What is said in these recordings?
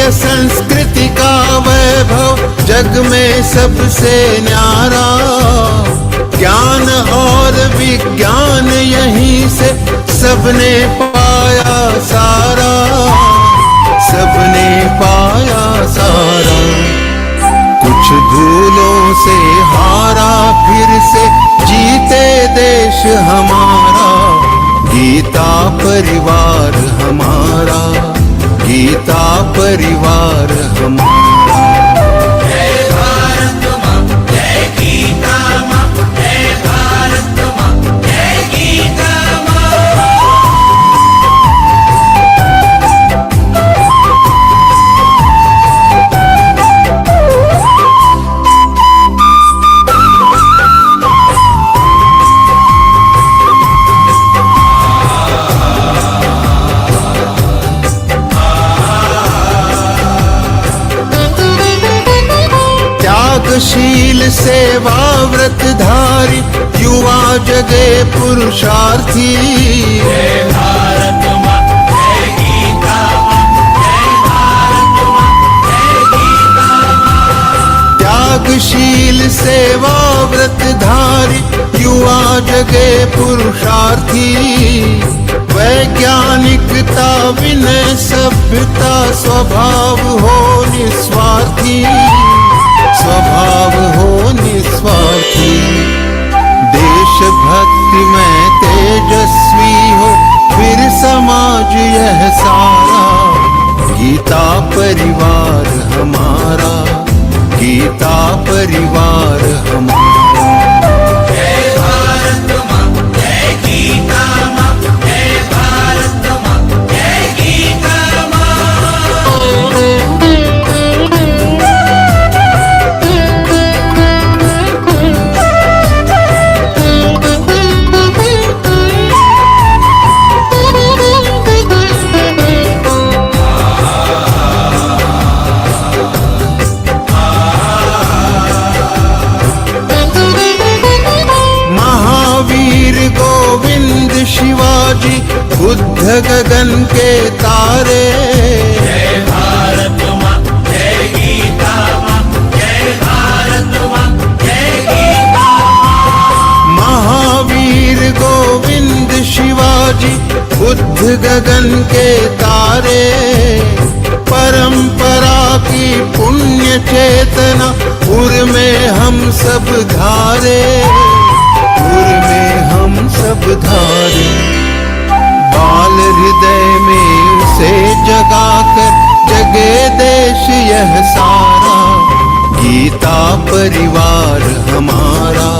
भारतीय संस्कृति का वैभव जग में सबसे न्यारा। ज्ञान और विज्ञान यहीं से सबने पाया सारा, सबने पाया सारा। कुछ भूलों से हारा फिर से जीते देश हमारा। गीता परिवार हमारा, गीता परिवार हमारा। जय भारत माँ, जय गीता माँ, जय भारत माँ, जय गीता शील सेवा व्रतधारी युवा जगे पुरुषार्थी। जय भारत माँ, जय गीता माँ, जय भारत माँ, जय गीता माँ। त्यागशील सेवा व्रतधारी युवा जगे पुरुषार्थी। वैज्ञानिकता विनय सभ्यता स्वभाव हो निस्वार्थी, स्वभाव हो निस्वार्थी। देशभक्ति में तेजस्वी हो फिर समाज यह सारा। गीता परिवार हमारा, गीता परिवार हमारा। जय भारत माँ, जय गीता माँ, जय भारत माँ, जय गीता माँ। शिवाजी बुद्ध गगन के तारे। जय भारत माँ, जय गीता माँ, जय भारत माँ, जय गीता माँ। महावीर गोविंद शिवाजी बुद्ध गगन के तारे। परंपरा की पुण्य चेतना उर में हम सब धारे, उर में हम सब धारे। बाल हृदय में उसे जगाकर जगे देश यह सारा। गीता परिवार हमारा,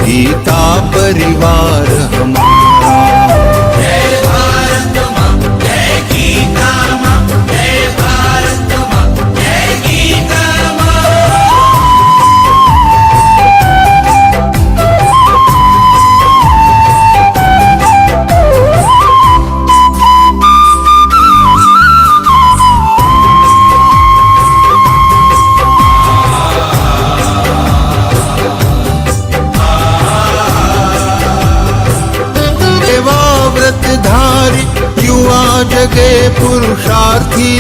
गीता परिवार हमारा। जय भारत माँ, जय गीता माँ, जय भारत माँ, जय गीता माँ। युवा जगे पुरुषार्थी।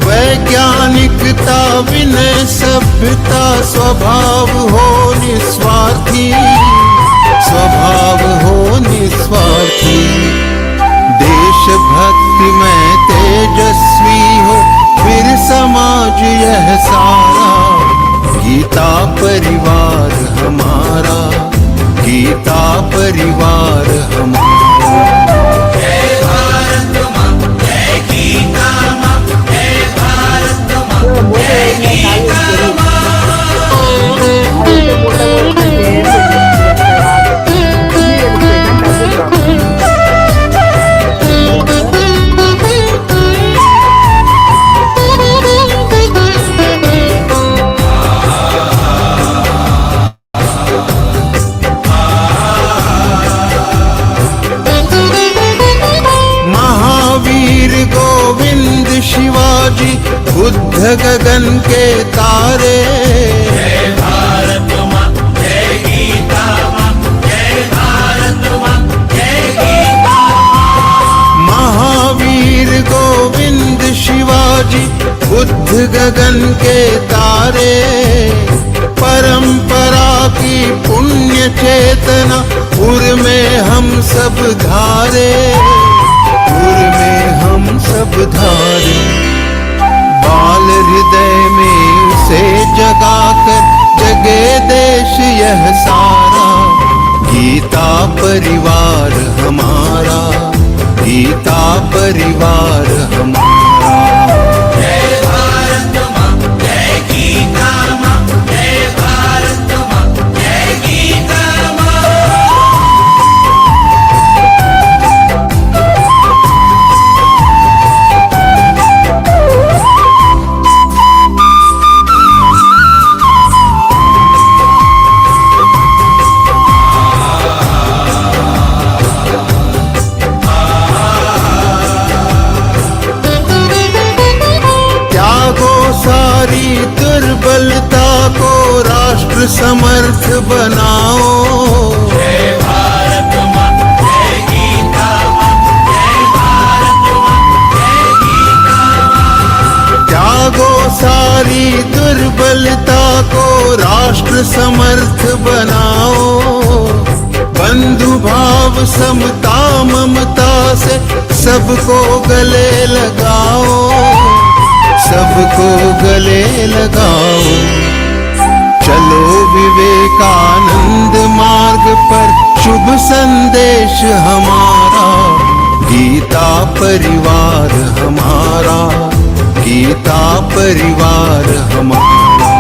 वैज्ञानिकता विनय सभ्यता स्वभाव हो निस्वार्थी, स्वभाव हो निस्वार्थी। देशभक्ति में तेजस्वी हो फिर समाज यह सारा। गीता परिवार हमारा, गीता परिवार हमारा। जय भारत माँ, जय गीता माँ, जय भारत माँ, जय गीता माँ। शिवाजी बुद्ध गगन के तारे। जय भारत माँ, जय गीता माँ, जय भारत माँ, जय गीता माँ। महावीर गोविंद शिवाजी जी बुद्ध गगन के तारे, परंपरा की पुण्य चेतना उर में हम सब धारे, उर में हम सब धारे। बाल हृदय में उसे जगाकर जगे देश यह सारा, गीता परिवार हमारा, गीता परिवार हमारा। जय भारत माँ, जय गीता माँ, जय भारत माँ, जय गीता माँ। सारी दुर्बलता को राष्ट्र समर्थ बनाओ। जय भारत माँ, जय गीता माँ, जय भारत माँ, जय गीता माँ। त्यागो सारी दुर्बलता को राष्ट्र समर्थ बनाओ। बंधु भाव समता ममता से सबको गले लगाओ, सबको गले लगाओ। चलो विवेकानंद मार्ग पर शुभ संदेश हमारा, गीता परिवार हमारा, गीता परिवार हमारा।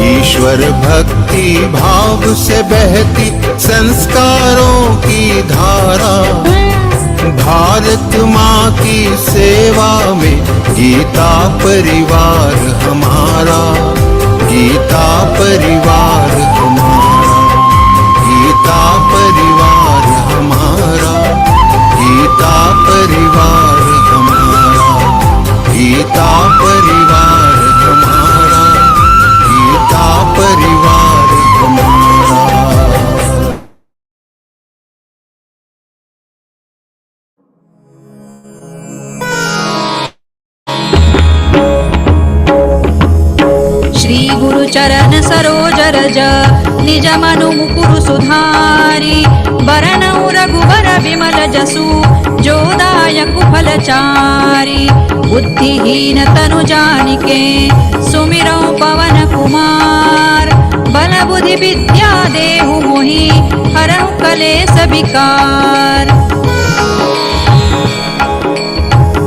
ईश्वर भक्ति भाव से बहती संस्कारों की धारा, भारत माँ की सेवा में गीता परिवार हमारा, गीता परिवार हमारा, गीता परिवार हमारा, गीता परिवार हमारा, गीता परिवार हमारा, गीता परिवार हमारा। चरण सरोज रज निज मनु मुकुरु सुधारी, बरनउ रघुबर विमल जसु जो दायक फलचारी। बुद्धिहीन तनु जानिके सुमिरौ पवन कुमार, बल बुद्धि विद्या देहु मोहि हरहु कलेस विकार।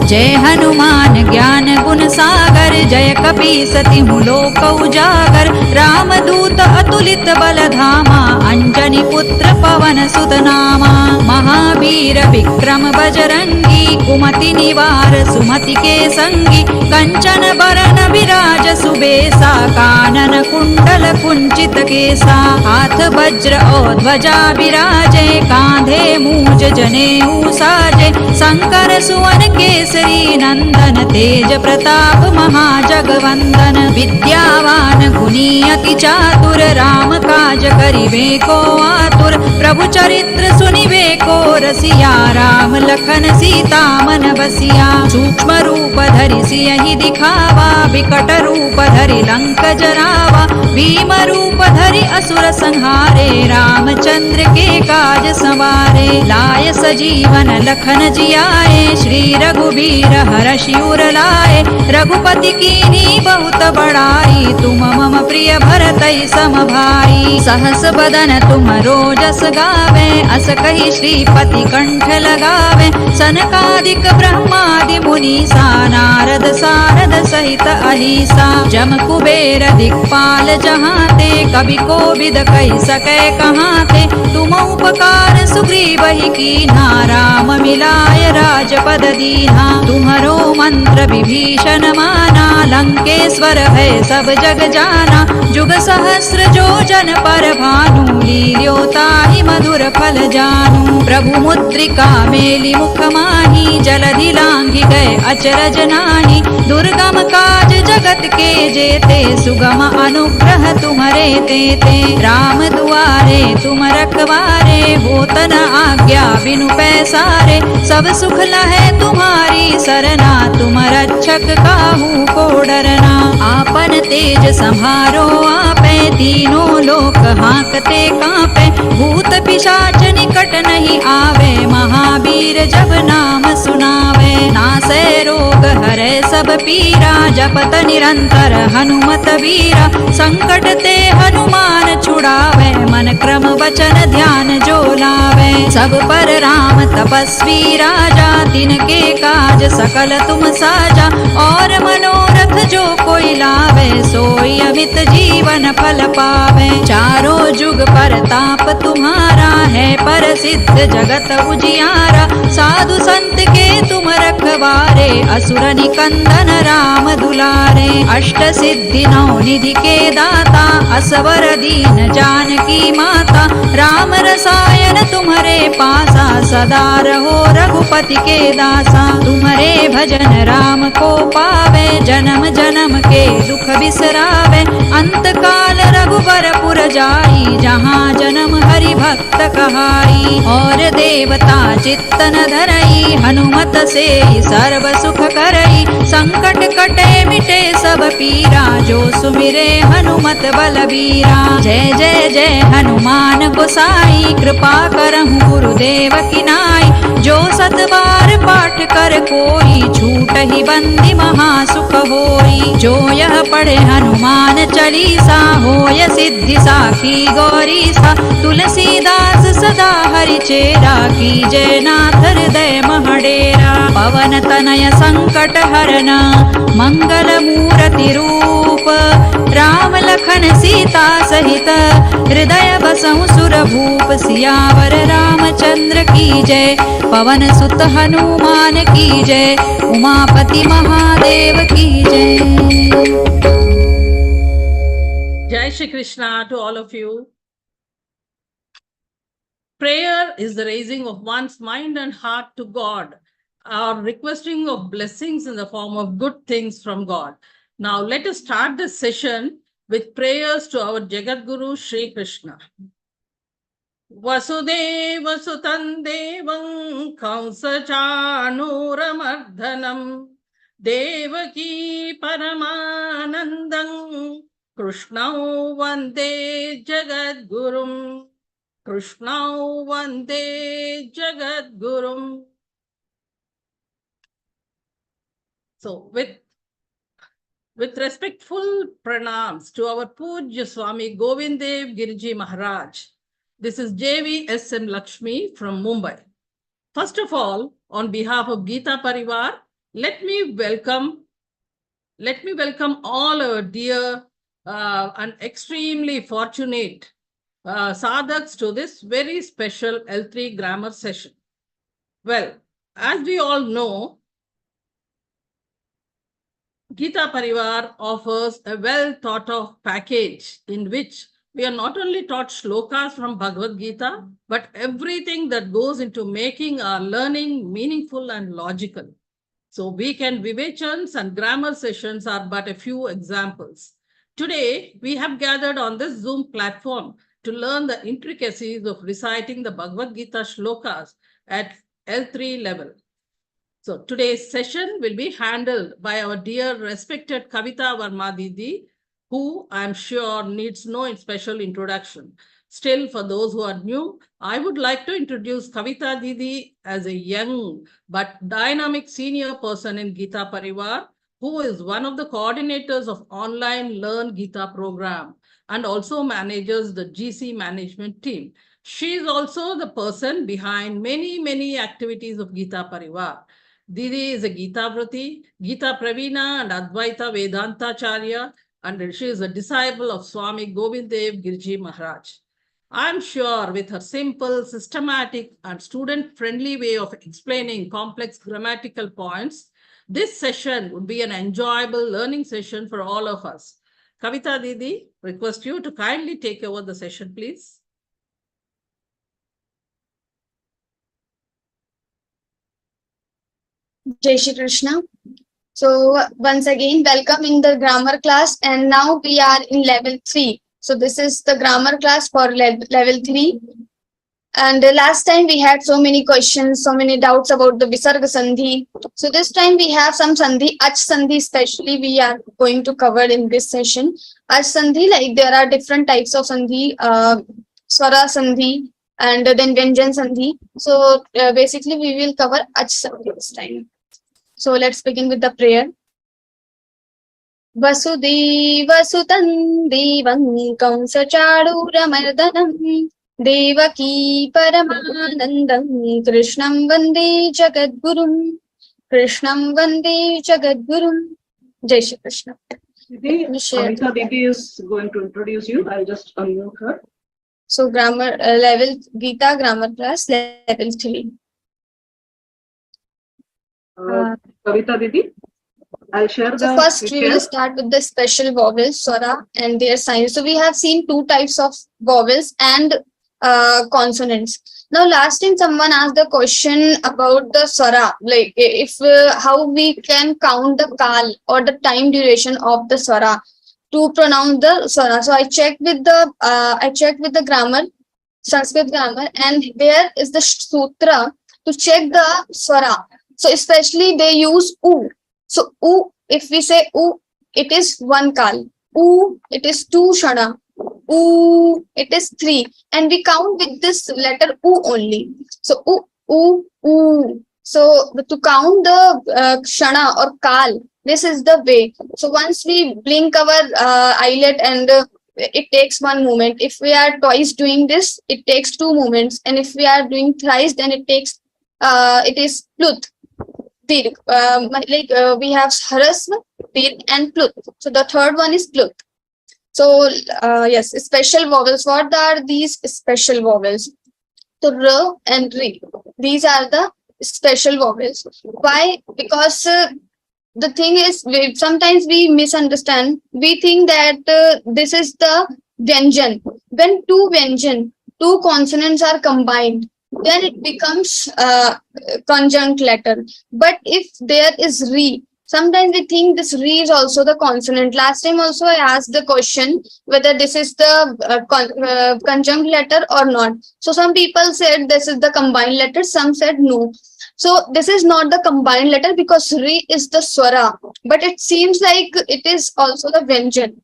जय हनुमान ज्ञान गुण सागर, जय कपीस तिहु लोक उजागर। रामदूत अतुलित बल धामा, अंजनी पुत्र पवन सुत नामा। महावीर विक्रम बजरंगी, कुमति निवार सुमति के संगी। कंचन बरन विराज सुबेसा, कानन कुंडल कुंचित केसा। हाथ वज्र और ध्वजा विराजे, कांधे मूज जनेऊ साजे। शंकर सुवन केसरी नंदन, तेज प्रताप महाजगवंदन। विद्यावान गुणी अति चातुर, राम काज करिबे को आतुर। प्रभु चरित्र सुनिबे को रसिया, राम लखन सीता मन बसिया। सूक्ष्म रूप धरि सियहि दिखावा, विकट रूप धरि लंक जरावा। भीम रूप धरि असुर संहारे, रामचंद्र के काज संवारे। लाय सजीवन लखन जियाए, श्री रघुबीर हरषि उर लाए। रघुपति कीन्ही बहुत बड़ाई, तुम मम प्रिय भरतहि सम भाई। सहस बदन तुम रोजस गावे, अस कहि श्रीपति कंठ लगावे। सनकादिक ब्रह्मादि मुनीसा, नारद सारद सहित अहिसा। जम कुबेर दिक्पाल जहाते, कवि कोविद कहि सकै कहाते। तुम उपकार सुग्रीवहि कीन्हा, राम मिलाय राजपद दीन्हा। तुम्हरो मंत्र विभीषण माना, लंकेश्वर है सब जग जाना। जुग सहस्र जो जन पर भानु, लील्यो ताहि मधुर फल जानू। प्रभु मुद्रिका मेलि मुख माहि, जलधि लांघि गए अचरज नाही। दुर्गम काज जगत के जेते, सुगम अनुग्रह तुम्हारे तेते। राम दुआरे तुम रखवारे, होत न आज्ञा बिनु पैसारे। सब सुख लहे तुम्हारी सरना, तुम रक्षक काहू को डरना। आपन तेज संहारो आपे, तीनों लोक हाँकते कांपे। भूत पिशाच निकट नहीं आवे, महावीर जब नाम सुनावे। नासै रोग हरै सब पीरा, जपत निरंतर हनुमत वीरा। संकट ते हनुमान छुड़ावे, मन क्रम वचन ध्यान जो लावे। सब पर राम तपस्वी राजा, तिनके काज सकल तुम साजा। और मनोरथ जो कोई लावे, सोई अमित जीवन फल पावे। चारों जुग परताप तुम्हारा, है प्रसिद्ध जगत उजियारा। साधु संत के तुम रखवारे, असुर निकंदन राम दुलारे। अष्ट सिद्धि नौ निधि के दाता, असवर दीन जानकी माता। राम रसायन तुम्हारे पासा, सदा रहो रघुपति के दासा। तुम्हारे भजन राम को पावे, जन्म जन्म के दुख बिसरावे। अंत काल रघुबर पुर जाई, जहाँ जन्म हरि भक्त कहाई। और देवता चित्तन धरई, हनुमत से सर्व सुख करई। संकट कटे मिटे सब पीरा, जो सुमिरे हनुमत बलबीरा। जय जय जय हनुमान गोसाई, कृपा करहु गुरुदेव की नाई। जो सत बार पाठ कर कोई, छूट ही बंदी महासुख होई। जो यह पढ़े हनुमान चालीसा, होय सिद्धि साखी गौरीसा। तुलसीदास सदा हरि चेरा, की जय नाथ हृदय महडेरा। पवन तनय संकट हरना, मंगल मूर्ति रूप। राम लखन सीता सहित, हृदय बसहु सुर भूप। सियावर रामचंद्र की जय, पवन सुत हनुमान की जय। उमापति महादेव की जय। Jai Shri Krishna to all of you. Prayer is the raising of one's mind and heart to God, or requesting of blessings in the form of good things from God. Now let us start this session with prayers to our Jagat Guru Shri Krishna. Vasudeva Sutan Devam Kamsa Chanuramardanam Devaki Paramanandam Krishnau Vande Jagat Gurum. Krishnau Vande Jagat Gurum. So with respectful pranams to our Pujya Swami Govindev Giriji Maharaj, this is JVSM Lakshmi from Mumbai. First of all, on behalf of Geeta Pariwar, let me welcome all our dear and extremely fortunate sadhaks to this very special L3 grammar session. Well, as we all know, Geeta Parivar offers a well thought of package in which we are not only taught shlokas from Bhagavad Gita, but everything that goes into making our learning meaningful and logical. So weekend vivechans and grammar sessions are but a few examples. Today, we have gathered on this Zoom platform to learn the intricacies of reciting the Bhagavad Gita shlokas at L3 level. So today's session will be handled by our dear respected Kavita Verma Didi, who I'm sure needs no special introduction. Still, for those who are new, I would like to introduce Kavita Didi as a young but dynamic senior person in Geeta Parivar, who is one of the coordinators of online Learn Geeta program and also manages the GC management team. She is also the person behind many activities of Geeta Parivar. Didi is a Geeta Vrati, Geeta Pravina and Advaita Vedanta Charya, and she is a disciple of Swami Govindev Giriji Maharaj. I am sure with her simple, systematic and student-friendly way of explaining complex grammatical points, this session would be an enjoyable learning session for all of us. Kavita Didi, request you to kindly take over the session, please. Jai Shri Krishna. So once again, welcome in the grammar class, and now we are in level 3. So this is the grammar class for level 3. And last time we had so many questions, so many doubts about the Visarga Sandhi. So this time we have some Sandhi, Ach Sandhi especially we are going to cover in this session. Ach Sandhi, like there are different types of Sandhi, Swara Sandhi and then Vyanjan Sandhi. So basically we will cover Ach Sandhi this time. So let's begin with the prayer. वसुदेवसुतं देवं कंसचाणूरमर्दनं देवकी परमानन्दं कृष्णं वन्दे जगद्गुरुं जय Shri Krishna. Amita Didi is going to introduce you. I'll just unmute her. So grammar level Geeta grammar class level 3. Kavita Didi, I'll share the. So first we will start with the special vowels, swara, and their signs. So we have seen two types of vowels and consonants. Now last time someone asked the question about the swara, like if how we can count the kal or the time duration of the swara to pronounce the swara. So I checked with the grammar, Sanskrit grammar, and there is the sutra to check the swara. So especially they use u. So u, if we say u, it is 1 kal. U, it is 2 shana. U, it is 3. And we count with this letter u only. So u. So to count the shana or kal, this is the way. So once we blink our eyelid and it takes 1 moment. If we are twice doing this, it takes 2 moments. And if we are doing thrice, then it takes, it is plut. We have harasva, dir, and plut. So the third one is plut. So yes, special vowels. What are these special vowels? So r and ri. These are the special vowels. Why? Because the thing is, sometimes we misunderstand. We think that this is the vyanjan. When two consonants are combined, then it becomes conjunct letter. But if there is re, sometimes we think this re is also the consonant. Last time also I asked the question whether this is the conjunct letter or not. So some people said this is the combined letter, some said no. So this is not the combined letter because re is the swara, but it seems like it is also the vyanjan.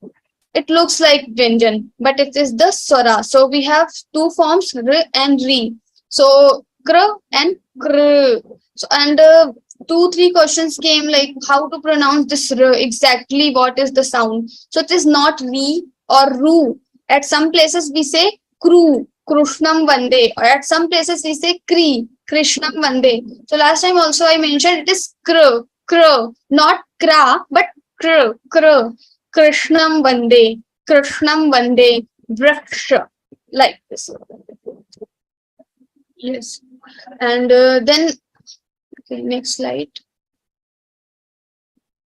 It looks like vyanjan, but it is the swara. So we have two forms, r and re. So kr and kr. So and 2-3 questions came like how to pronounce this r, exactly what is the sound. So it is not re or ru. At some places we say kru, krishnam vande, or at some places we say kri, krishnam vande. So last time also I mentioned it is kr, not kra but kr, krishnam vande, vraksha, like this. Yes, and then okay, next slide.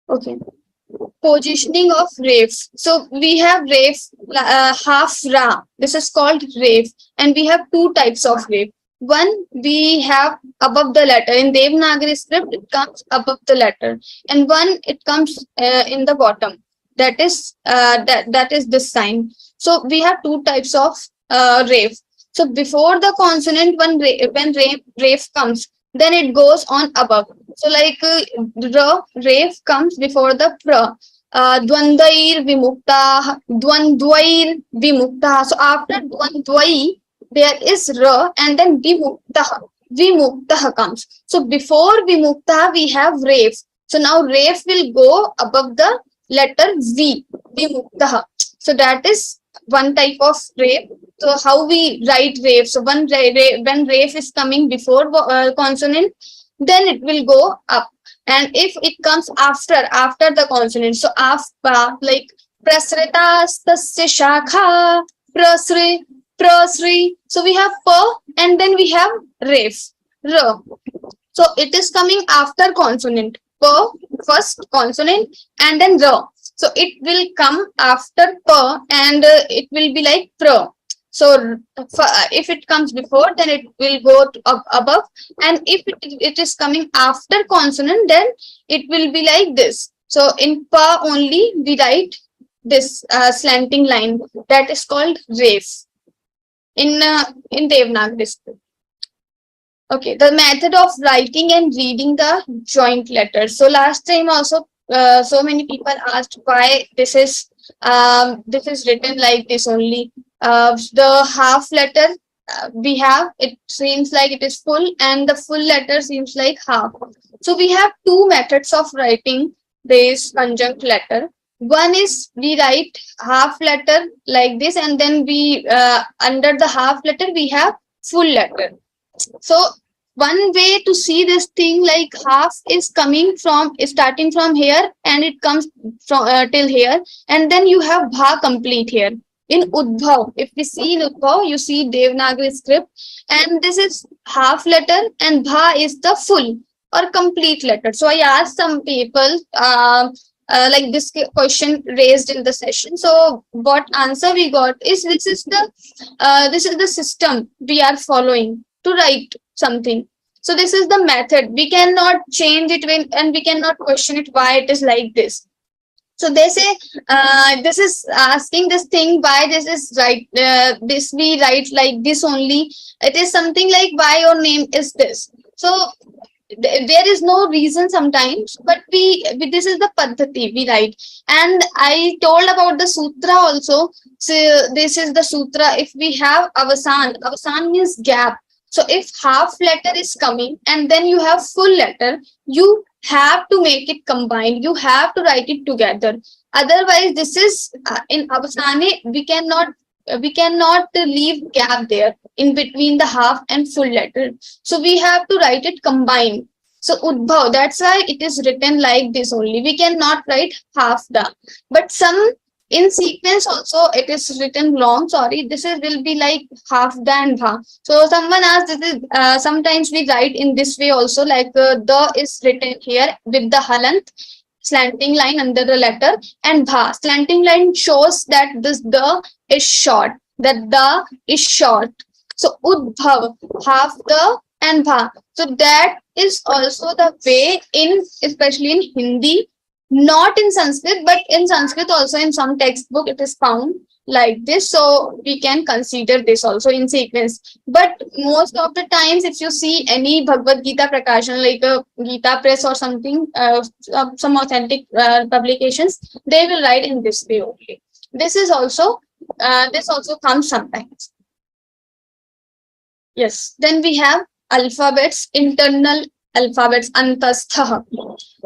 Okay, positioning of ref. So we have ref half ra. This is called ref, and we have 2 types of ref. One we have above the letter. In Devanagari script, it comes above the letter, and one it comes in the bottom. That is that is this sign. So we have 2 types of ref. So before the consonant, when ref comes, then it goes on above. So like ref comes before the pra. Dvandair vimukta. So after dvandvai, there is ra, and then vimukta comes. So before vimukta, we have ref. So now ref will go above the letter v, vimukta. So that is one type of ref. So how we write ref? So when ref is coming before consonant, then it will go up. And if it comes after the consonant, so after, like prasritas tasya shakha, prasri. So we have pa, and then we have ref, ra. So it is coming after consonant. Pa, first consonant, and then ra. So it will come after pa, and it will be like pra. So if it comes before, then it will go to up above, and if it is coming after consonant, then it will be like this. So in pa only we write this slanting line, that is called ref in Devanagari script. Okay, the method of writing and reading the joint letters. So last time also, so many people asked why this is written like this only. The half letter we have, it seems like it is full, and the full letter seems like half. So we have two methods of writing this conjunct letter. One is we write half letter like this, and then we under the half letter we have full letter. So one way to see this thing, like half is coming from, is starting from here and it comes from till here, and then you have bha complete here. In Udbhav, if we see in Udbhav, you see Devanagari script, and this is half letter and bha is the full or complete letter. So I asked some people like this question raised in the session. So what answer we got is this is the system we are following to write something. So this is the method. We cannot change it and we cannot question it why it is like this. So they say this is asking this thing why this is right. This we write like this only. It is something like why your name is this. So there is no reason sometimes, but we this is the paddhati we write. And I told about the sutra also. So this is the sutra. If we have avasan means gap. So if half letter is coming and then you have full letter, you have to make it combined. You have to write it together. Otherwise, this is in avasane, we cannot leave gap there in between the half and full letter. So we have to write it combined. So Udbhav, that's why it is written like this only. We cannot write half da. But some in sequence also it is written long. Sorry, this is will be like half da and bha. So someone asked, this is sometimes we write in this way also, like the is written here with the halant slanting line under the letter, and bha slanting line shows that this the is short, that the is short. So Udbhav, half the and bha. So that is also the way in, especially in Hindi, not in Sanskrit, but in Sanskrit also in some textbook it is found like this. So we can consider this also in sequence. But most of the times, if you see any Bhagavad Gita Prakashan, like a Gita Press or something, some authentic publications, they will write in this way only. This is also this also comes sometimes. Yes. Then we have alphabets, internal alphabets, antastha.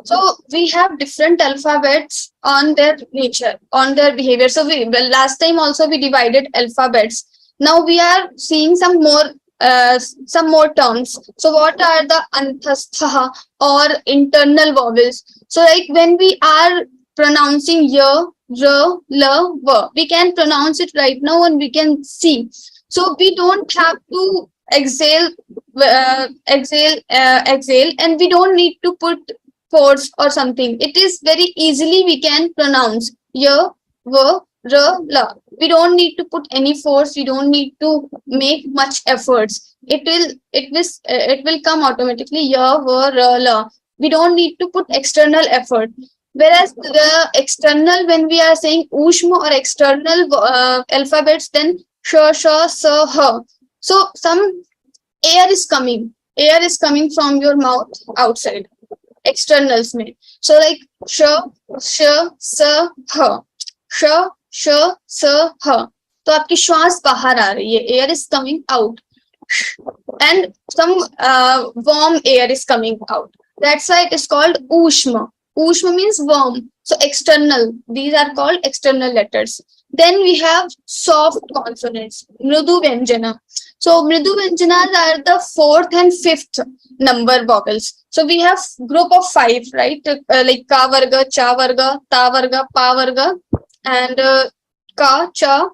So we have different alphabets on their nature, on their behavior. So last time also we divided alphabets. Now we are seeing some more terms. So what are the antastha or internal vowels? So like when we are pronouncing ya, ra, la, va, we can pronounce it right now and we can see. So we don't have to exhale, and we don't need to put force or something. It is very easily we can pronounce ya, va, ra, la. We don't need to put any force. We don't need to make much efforts. It will come automatically ya, va, ra, la. We don't need to put external effort. Whereas the external, when we are saying ushma or external alphabets, then sh, sh, sa, ha. So some air is coming from your mouth outside, externals mein. So like sh, sa, ha, sh, sa, ha. तो आपकी श्वास बाहर आ रही है, air is coming out, and some warm air is coming out. That's why it is called ushma. Ushma means warm. So external, these are called external letters. Then we have soft consonants, mridu vyanjana. So mridu vyanjanas are the 4th and 5th number vowels. So we have group of 5, right? Like ka varga, cha varga, ta varga, pa varga, and ka, cha,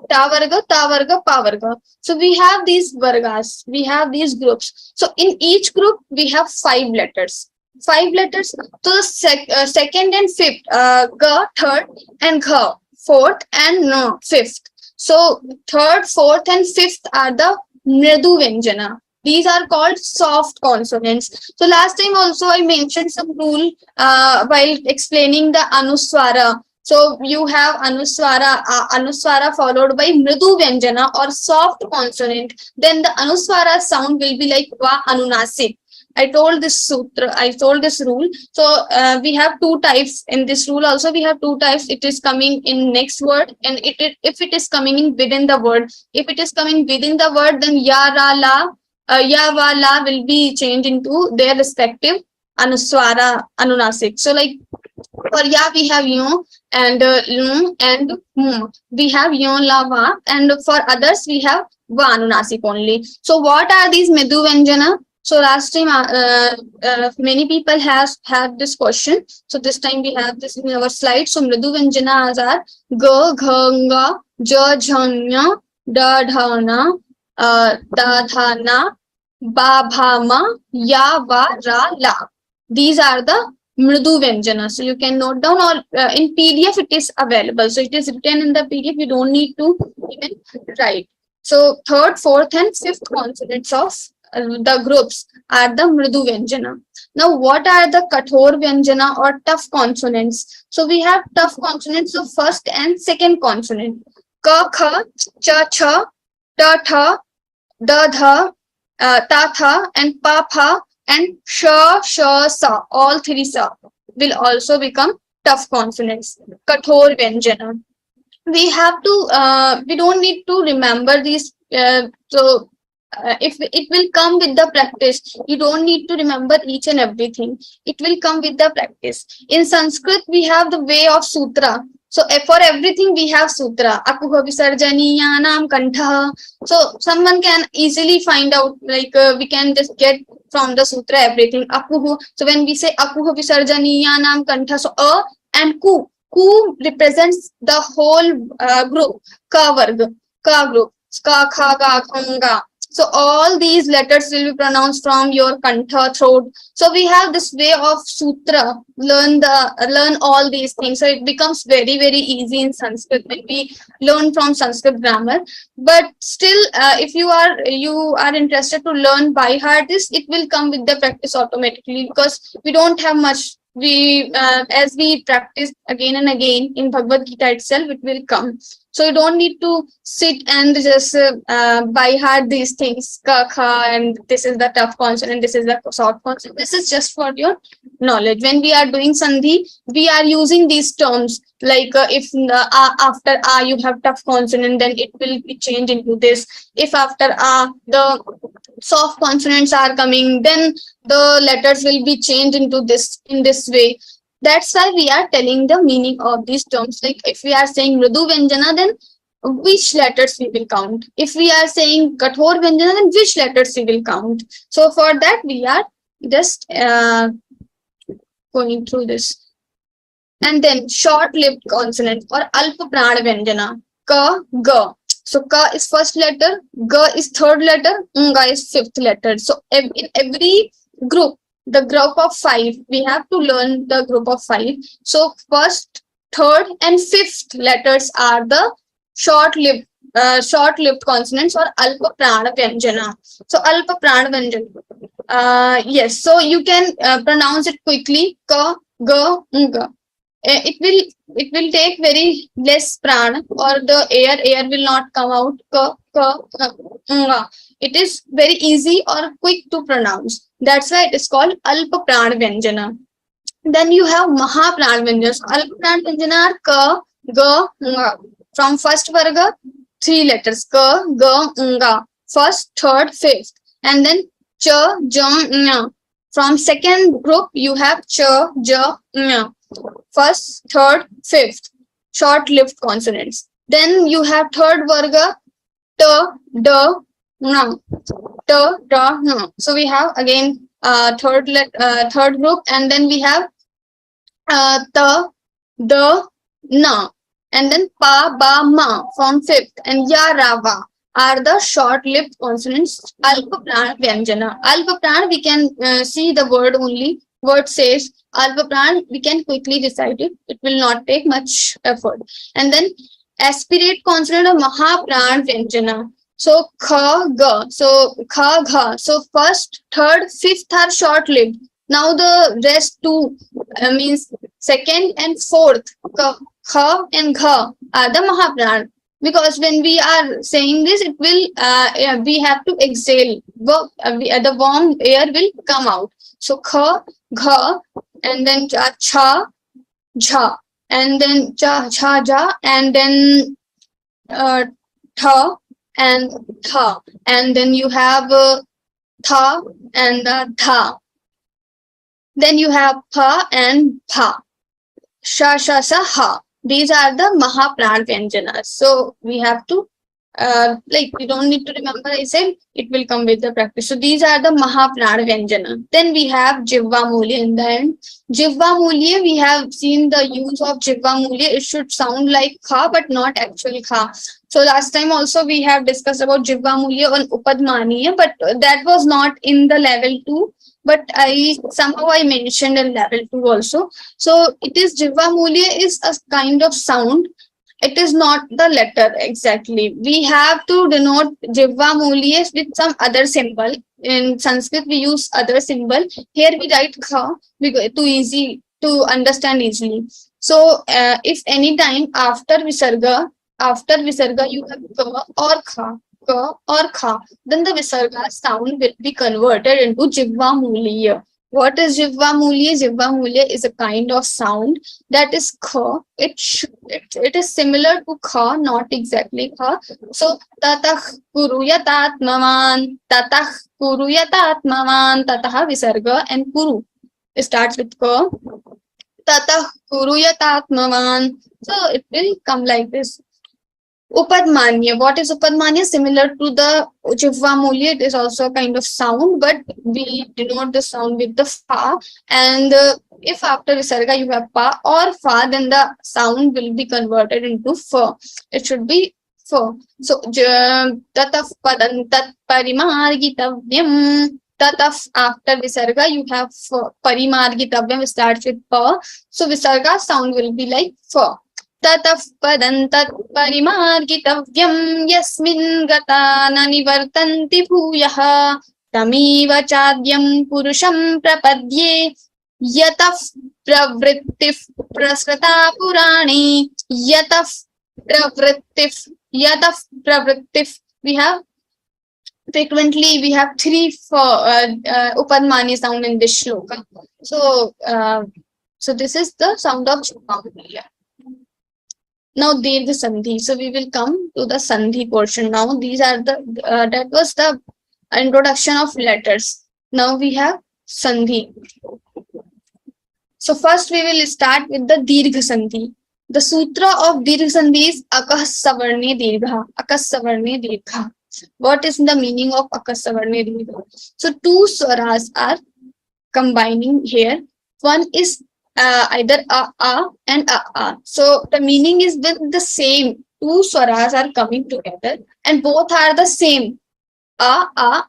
ta varga, pa varga. So we have these vargas, we have these groups. So in each group we have 5 letters. 5 letters. So the second and 5th, ga, 3rd, and gha, 4th, and no, 5th. So third, fourth, and fifth are the mridu vyanjana. These are called soft consonants. So last time also I mentioned some rule while explaining the anuswara. So you have anuswara followed by mridu vyanjana or soft consonant. Then the anuswara sound will be like va anunasik. I told this rule. So we have two types in this rule. Also, we have two types. It is coming in next word, and if it is coming in within the word. If it is coming within the word, then ya, ra, la, ya, va, la will be changed into their respective anuswara, anunasik. So like for ya we have yo and and we have yo, la, va, and for others we have va anunasik only. So what are these mridu vyanjana? So last time many people has had this question. So this time we have this in our slide. So mridu vyanjanas are ga, gha, nga, ja, jhanya, da, dha, na, da, tha, na, ba, bha, ma, ya, va, ra, la. These are the mridu vyanjana. So you can note down, or in PDF it is available. So it is written in the PDF. You don't need to even write. So third, fourth, and fifth consonants of the groups are the mridu vyanjana. Now, what are the kathor vyanjana or tough consonants? So we have tough consonants of first and second consonant. Ka, kha, cha, cha, ta, tha, da, dha, ta, tha, and pa, pha, and sha, sha, sa. All three sa will also become tough consonants. Kathor vyanjana. We have to. We don't need to remember these. If it will come with the practice, you don't need to remember each and everything. It will come with the practice. In Sanskrit, we have the way of sutra. So for everything we have sutra. Akuha visarjaniyanam kantha. So someone can easily find out, like we can just get from the sutra everything. Akuhu. So when we say akuha visarjaniyanam kantha, so a and ku. Ku represents the whole group. Ka varga, ka group. Ska, kha, ga, khanga. So all these letters will be pronounced from your kantha, throat. So we have this way of sutra, learn all these things. So it becomes very, very easy in Sanskrit when we learn from Sanskrit grammar. But still, if you are interested to learn by heart this, it will come with the practice automatically, because we don't have much. As we practice again and again in Bhagavad Gita itself, it will come. So you don't need to sit and just by heart these things, ka, kha, and this is the tough consonant, this is the soft consonant. This is just for your knowledge. When we are doing sandhi, we are using these terms. Like if after a you have tough consonant, then it will be changed into this. If after a the soft consonants are coming, then the letters will be changed into this in this way. That's why we are telling the meaning of these terms. Like if we are saying mridu vyanjana, then which letters we will count. If we are saying kathor vyanjana, then which letters we will count. So for that we are just going through this. And then short-lived consonant or alpa prana vyanjana. Ka, ga. So ka is first letter, ga is third letter, nga is fifth letter. So in every group, the group of 5, we have to learn the group of 5. So first, third, and fifth letters are the short-lived consonants or alpa prana vyanjana. So alpa prana vyanjana. Yes, so you can pronounce it quickly. Ka, ga, nga. It will take very less prana, or the air will not come out. Ka, nga. It is very easy or quick to pronounce. That's why it is called alpa prana vyanjana. Then you have maha prana vyanjana. So alpa prana vyanjana are ka, ga, nga. From first varga, 3 letters. Ka, ga, nga. First, third, fifth. And then cha, ja, nya. From second group, you have cha, ja, nya. First, third, fifth. Short-lived consonants. Then you have third varga, ta, da, na. Ta, da, na. So we have again third group, and then we have ta, da, na, and then pa, ba, ma from fifth, and ya, ra, va are the short-lived consonants. Alpa prana vyanjana. Alpa prana, we can see the word only. Word says alpa prana, we can quickly recite it. It will not take much effort. And then aspirate consonant of Mahapran Vyanjana. So kha, ga. So kha, gha. So first, third, fifth are short-lived. Now the rest two means second and fourth, ka, kha and gha are the Mahapran. Because when we are saying this, it will we have to exhale. The warm air will come out. So kha, gha, and then cha, jha, and then cha, ja, and then tha and tha, and then you have tha and tha. Then you have pa and pa. Sha, sha, sa, ha. These are the Mahapran Vyanjanas. So we have to, we don't need to remember, I said it will come with the practice. So these are the Mahapran Vyanjana. Then we have Jivva Mulya in the end. Jivva Mulya, we have seen the use of Jivva Mulya. It should sound like kha, but not actual kha. So last time also we have discussed about Jivva Mulya on Upadmaniya, but that was not in the level 2. But I mentioned in level 2 also. So it is Jivva Mulya is a kind of sound. It is not the letter exactly. We have to denote Jivva Mulya with some other symbol. In Sanskrit we use other symbol. Here we write kha to understand easily. So if any time after visarga you have ka or kha, or kha, then the visarga sound will be converted into Jivva Mulya. What is Jivva Mulya? Jivva Mulya is a kind of sound that is kha. It is similar to kha, not exactly kha. So tatah kuruyatatmavan, tatah visarga and kuru. It starts with ka. Tatah kuruyatatmavan. So it will come like this. Upadmanya. What is Upadmanya? Similar to the Jivva Mulya, it is also a kind of sound, but we denote the sound with the fa. And if after Visarga you have pa or fa, then the sound will be converted into fa. It should be fa. So, tataf padantat parimargitavyam. Tataf after Visarga you have parimargitavyam starts with pa. So, Visarga sound will be like fa. ततः पदन्तात परिमार्गितव्यं यस्मिन् गता न निवर्तन्ति भूयः तमेव चाद्यं पुरुषं प्रपद्ये यतः प्रवृत्तिः प्रसृता पुराणे यतः प्रवृत्तिः we have frequently we have 3 upadmani sound in this shloka. So this is the sound of Jivva Mulya. Now Dirgha Sandhi. So we will come to the Sandhi portion now. These are that was the introduction of letters. Now we have Sandhi. So first we will start with the Dirgha Sandhi. The sutra of Dirgha Sandhi is Akasavarne Dirgha. Akasavarne Dirgha. What is the meaning of Akasavarne Dirgha? So 2 swaras are combining here. One is either a and a. So the meaning is with the same. 2 swaras are coming together and both are the same. A.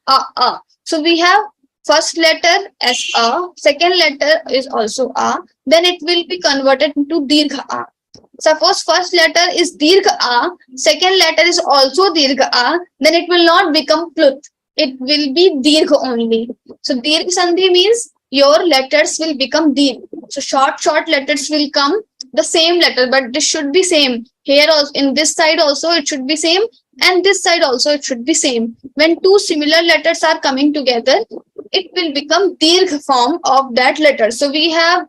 So we have first letter as a, second letter is also a, then it will be converted into Dirgha a. Suppose first letter is Dirgha a, second letter is also Dirgha a, then it will not become Plut. It will be Dirgha only. So Dirgha Sandhi means your letters will become Dirgha. So short letters will come the same letter, but this should be same. Here also, in this side also it should be same, and this side also it should be same. When 2 similar letters are coming together, it will become Dirgha form of that letter. So we have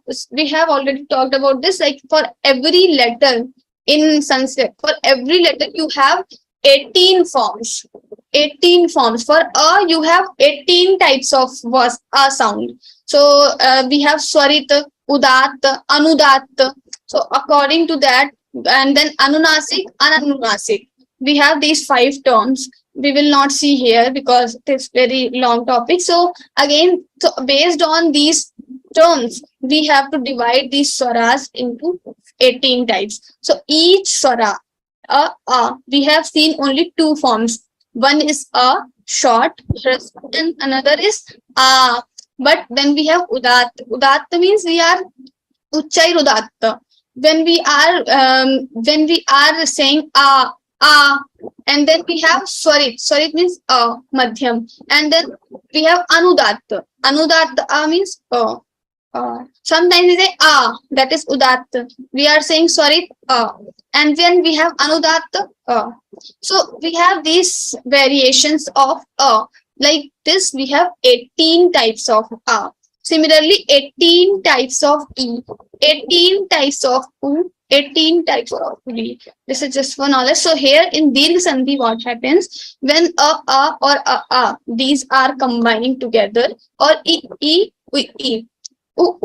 already talked about this. Like for every letter in Sanskrit, for every letter you have 18 forms. 18 forms. For a, you have 18 types of a sound. So we have Swarit, Udat, Anudat. So according to that, and then Anunasik, Ananunasik. We have these 5 terms. We will not see here because it is very long topic. So again, so based on these terms, we have to divide these swaras into 18 types. So each swara, we have seen only 2 forms. One is a short, and another is a. But then we have Udat. Udat means we are Uchchai Rudatta. when we are saying and then we have swarit means madhyam, and then we have anudatt means sometimes we say that is udatt, we are saying swarit and when we have anudatt so we have these variations of like this we have 18 types of similarly 18 types of e, 18 types of u, 18 types of v. This is just for knowledge. So here in Dirgha Sandhi, what happens when or these are combining together, or e, re. So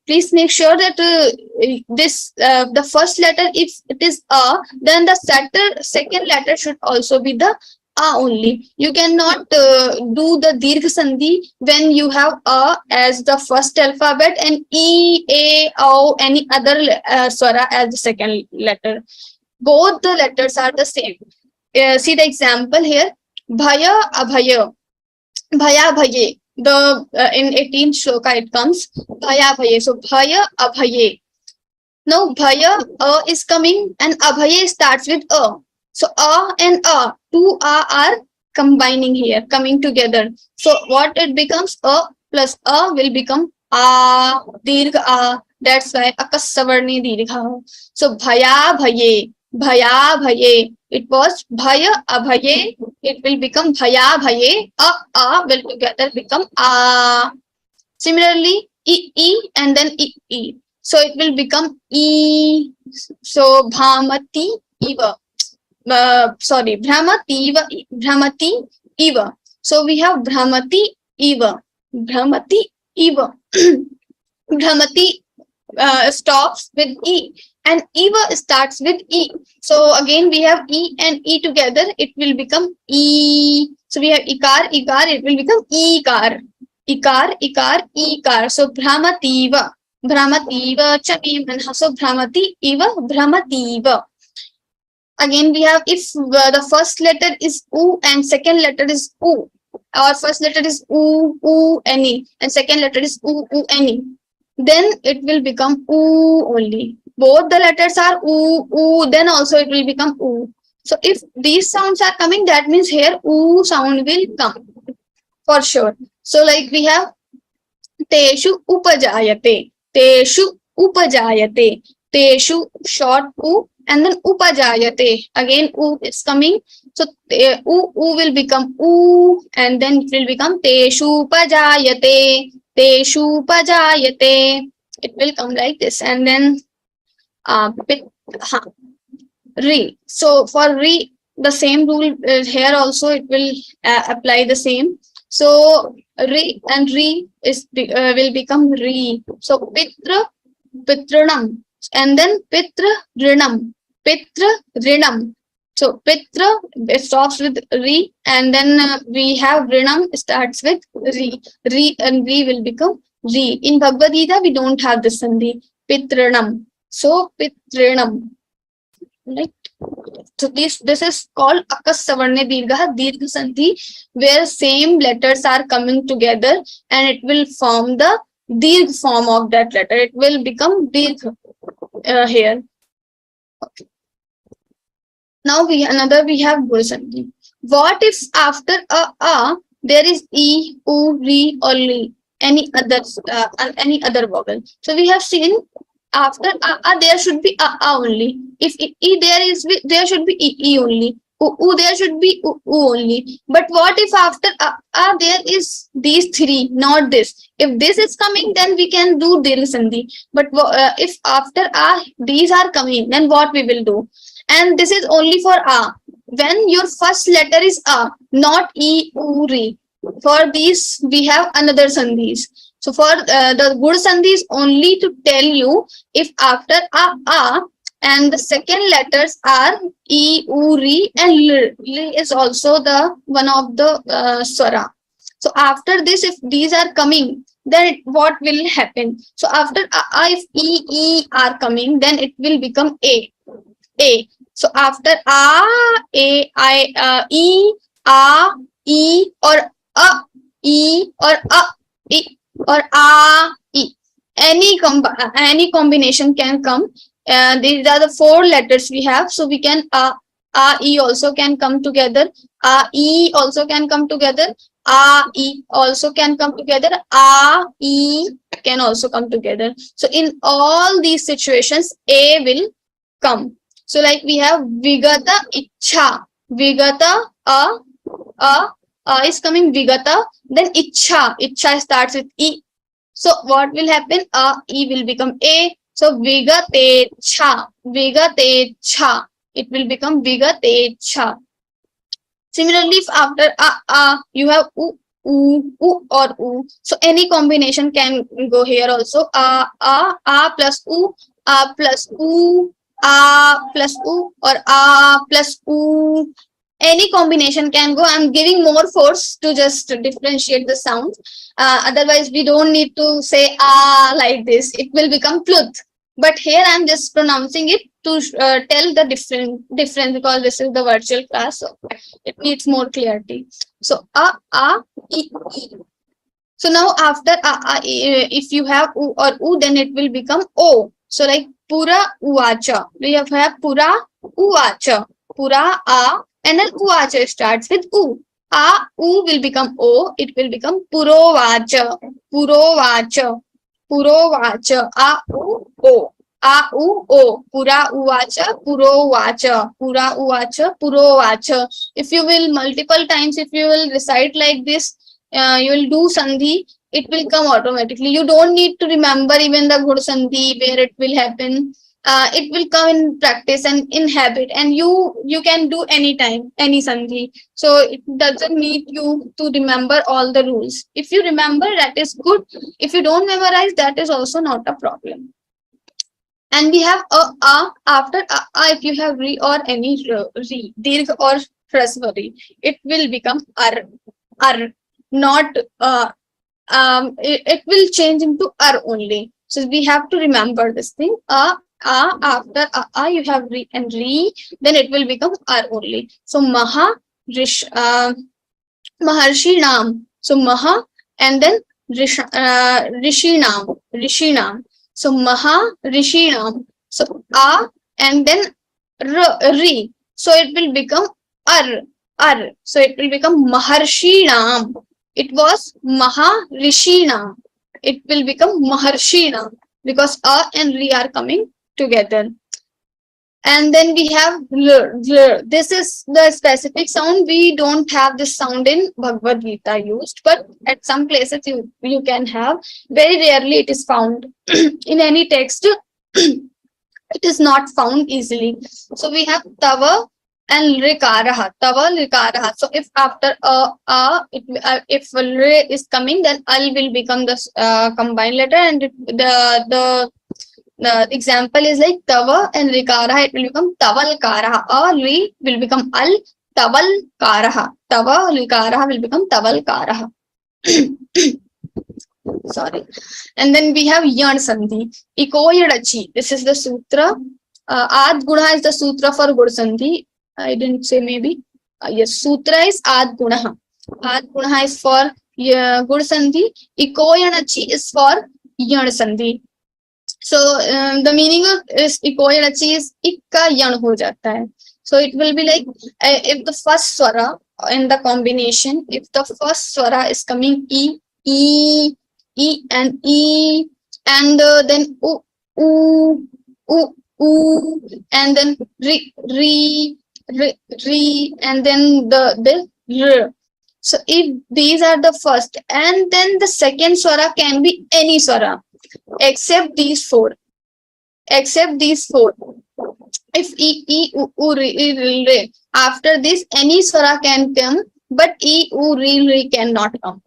please make sure that this the first letter, if it is then the second letter should also be the only. You cannot do the Dirgha Sandhi when you have as the first alphabet and e, a, o, any other swara as the second letter. Both the letters are the same. See the example here. Bhaya, abhaya. Bhaya, bhaye. The in 18th shloka it comes. Bhaya, bhaye. So bhaya, abhaye. Now bhaya, is coming and abhaye starts with a. So and two are combining here, coming together. So what it becomes, plus will become dirgha. That's why akasavarni dirgha. So bhaya bhaye, bhaya bhaye. It was bhaya abhaye. It will become bhaya bhaye. Will together become Similarly, e and then e. So it will become e. So bhamati iva. Bhramati eva. So we have Bhramati eva. Bhramati stops with e and eva starts with e. So again we have e and e together. It will become e. So we have ikar. It will become ikar. Ikar. So Bhramativa chamim. So Bhramati eva. Again, we have if the first letter is u and second letter is u, or first letter is u, any, and second letter is u, any, then it will become u only. Both the letters are u, then also it will become u. So if these sounds are coming, that means here u sound will come for sure. So like we have teshu upajayate, short u, and then upajayate. Again, u is coming. So u will become u, and then it will become teshu pajayate. It will come like this, and then re. So for re, the same rule here also it will apply the same. So re and re is will become re. So pitranam, and then rinam. So pitra stops with re, and then we have rinam starts with re. And re will become re. In Bhagavad Gita we don't have this sandhi pitranam. So pitranam. Right. So this is called akasavarne dirgha sandhi, where same letters are coming together and it will form the dirgha form of that letter. It will become dirgha here. Okay. Now we have Guna sandhi. What if after there is e, u, re, or li, any other vowel? So we have seen after there should be only. If e there should be e only. U there should be u only. But what if after there is these three, not this? If this is coming, then we can do dirgha sandhi. But if after these are coming, then what we will do? And this is only for when your first letter is not e, u, re. For these we have another sandhis. So for the Guna sandhi is only to tell you if after and the second letters are e, u, re, and l. L is also the one of the swara. So after this, if these are coming, then what will happen? So after if e are coming, then it will become a. So after e, e, or e, or e, or e, any combination can come. These are the 4 letters we have, so we can e also can come together, e also can come together, e also can come together, e can also come together. So in all these situations a will come. So like we have vigata ichha, vigata is coming, vigata, then ichha starts with e. So what will happen? E will become a. So vigatecha, vigatecha. It will become vigatecha. Similarly, if after you have u or u. So any combination can go here also. Plus u, plus u, plus u, or plus u. Any combination can go. I'm giving more force to just differentiate the sound. Otherwise, we don't need to say like this. It will become pluth. But here I'm just pronouncing it to tell the difference because this is the virtual class, so it needs more clarity. So e. So now after if you have u or u, then it will become o. So like pura uvacha. We have pura uvacha. Pura and then uvacha starts with u. U will become o. It will become purovacha. Purovacha. Purovacha. U o. U o. Pura uvacha. Purovacha. Pura uvacha. Purovacha. If you will multiple times, if you will recite like this, you will do sandhi, it will come automatically. You don't need to remember even the good sandhi where it will happen. It will come in practice and in habit, and you can do anytime any sandhi. So it doesn't need you to remember all the rules. If you remember, that is good. If you don't memorize, that is also not a problem. And we have after if you have re or any re, dirgha or hrasvari, it will become ar. Not it will change into ar only. So we have to remember this thing. After you have re and re, then it will become ar only. So maharshi nam. So maha and then rishi nam. So maha rishi nam. So and then ri. So it will become ar. So it will become maharshi nam. It was maharishi nam. It will become maharshi nam because and ri are coming together. And then we have this is the specific sound. We don't have this sound in Bhagavad Gita used, but at some places you can have. Very rarely it is found in any text. It is not found easily. So we have tava and rikaraha. Tava rikaraha. So if after if re is coming, then al will become the combined letter, and the example is like tava and rikaraha. It will become taval karaha. Ri will become al. Taval karaha. Tava rikaraha will become taval karaha. Sorry. And then we have yan sandhi. Ikoyadachi. This is the sutra. Ad guna is the sutra for good sandhi. I didn't say maybe. Yes, sutra is ad guna. Ad guna is for good sandhi. Ikoyadachi is for yan sandhi. So the meaning of is ikoyadachi is ikka yan ho jata hai. So it will be like if the first swara in the combination, if the first swara is coming e, and then u, and then re, and then the r. So if these are the first, and then the second swara can be any swara except these four. If e, u, re, after this any swara can come, but e, u, re cannot come.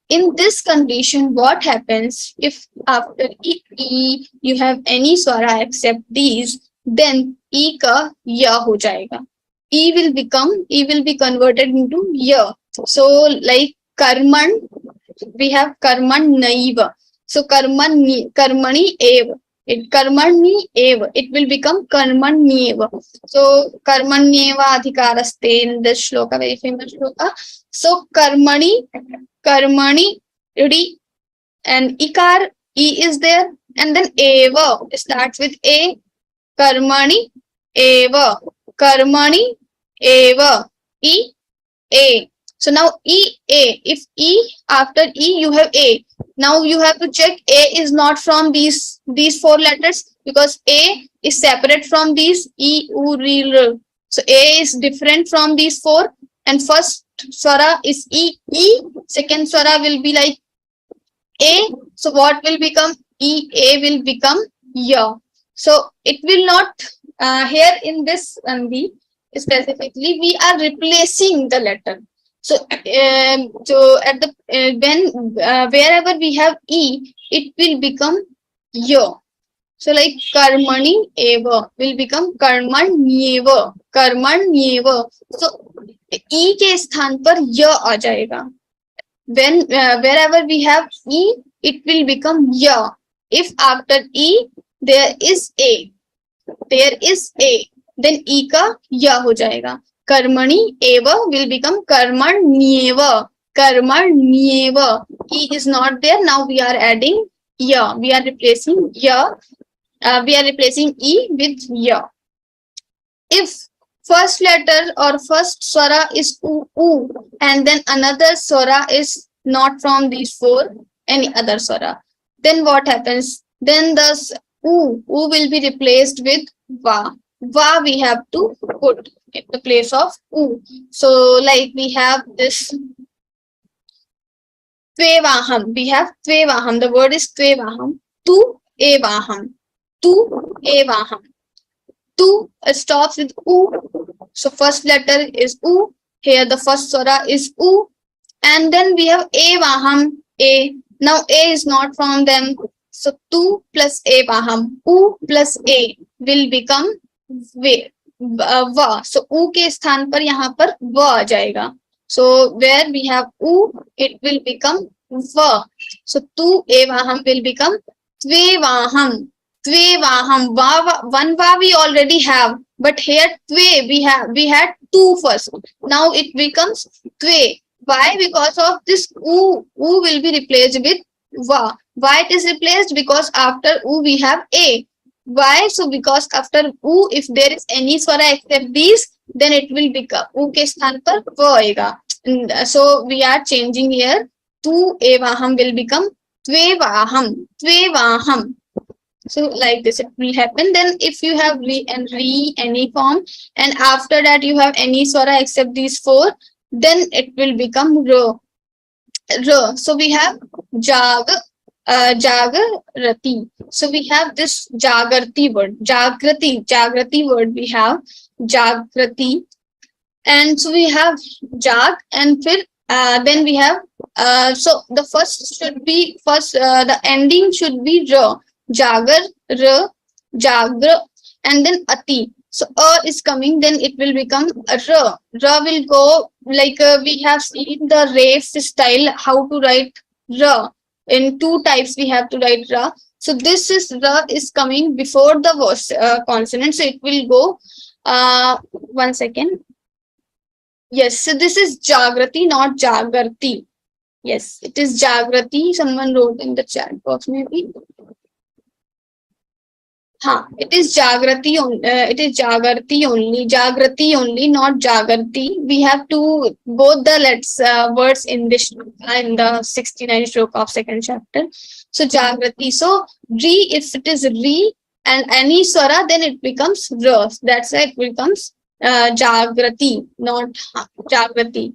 In this condition, what happens if after e you have any swara except these, then e ka ya ho jayega. E will be converted into ya. So like karman, we have karman naiva. So karmani eva. Karmani eva. It will become karmanyeva. So karmanyeva adhikaraste in this shloka, very famous shloka. So karmani, ri, and ikar E is there, and then eva starts with a. Karmani eva, karmani eva, e a. So now e a. If e after e you have a, now you have to check a is not from these four letters, because a is separate from these e u re l. So a is different from these four, and first swara is e. Second swara will be like a. So what will become e? A will become ya. So it will not here in this sandhi specifically we are replacing the letter. So so at the when wherever we have e, it will become ya. So like karmani eva will become karmanyeva, karmanyeva. So e के स्थान पर य आ जाएगा. When wherever we have e, it will become ya. If after e there is a, then e का ya हो जाएगा. Karmani eva will become karmanyeva, karmanyeva. E is not there. Now we are adding ya. We are replacing ya. We are replacing e with ya. If first letter or first swara is u, and then another swara is not from these four, any other swara, then what happens? Then the u will be replaced with va. Va we have to put in the place of u. So like we have this tvevaham. We have tvevaham. The word is tvevaham. Tu evaham. Tu evaham. Tu stops with u. So first letter is u. Here the first swara is u. And then we have evaham, a. Now a is not from them. So tu plus evaham. U plus a will become va. So u के स्थान पर यहाँ पर va आ जाएगा. So where we have u, it will become va. So tu evaham will become tvevaham. Tvevaham. One va we already have, but here tve we had two first. Now it becomes tve. Why? Because of this u will be replaced with va. Why it is replaced? Because after u we have a. Why? So because after u, if there is any swara except these, then it will become u के स्थान पर va आएगा. So we are changing here. Tu evaham will become tvevaham. Tvevaham. So like this it will happen. Then if you have re and re any form, and after that you have any swara except these four, then it will become ro. So we have jagarati. So we have this jagarti word. Jagrati word we have jagrati. And so we have jag, and then we have so the first should be the ending should be ra. Jagar, ra, jagra, and then ati. So is coming, then it will become ra. Ra will go like we have seen the race style, how to write ra. In two types we have to write ra. So this is ra is coming before the consonant. So it will go 1 second. Yes, so this is jagrati, not jagarti. Yes, it is jagrati. Someone wrote in the chat box maybe. It is jagrati only. It is jagrati only, not jagarti. We have to both the words in this in the 69 stroke of second chapter. So jagrati. So re, if it is re and any swara, then it becomes ra. That's why it becomes jagrati, not jagrati.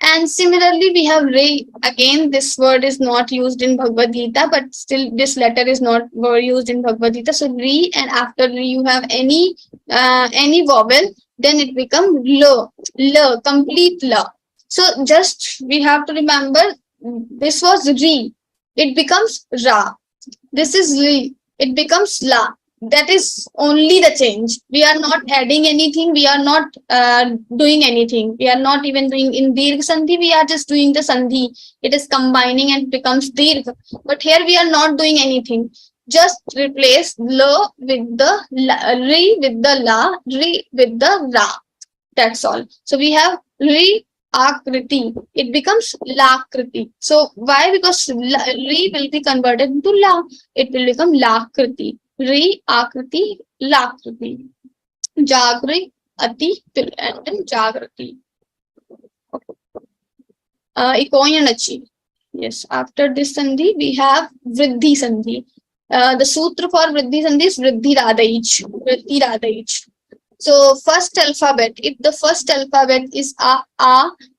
And similarly, we have re. Again, this word is not used in Bhagavad Gita, but still this letter is not used in Bhagavad Gita. So re, and after re you have any vowel, then it becomes la, complete la. So just we have to remember this was re, it becomes ra. This is re, it becomes la. That is only the change. We are not adding anything. We are not doing anything. We are not even doing in Dirgha sandhi. We are just doing the sandhi. It is combining and becomes Dirgha. But here we are not doing anything. Just replace la with the la, re with the la, re with the ra. That's all. So we have re Akriti, it becomes Lakriti. So why? Because Re will be converted into La. It will become Lakriti. Re, Akriti, Lakriti. Jagri, Ati, and then Jagrati. Ikoyanachi. Yes, after this sandhi, we have Vriddhi sandhi. The sutra for Vriddhi sandhi is Vriddhi Radhaich. Vriddhi Radhaich. So first alphabet, if the first alphabet is A,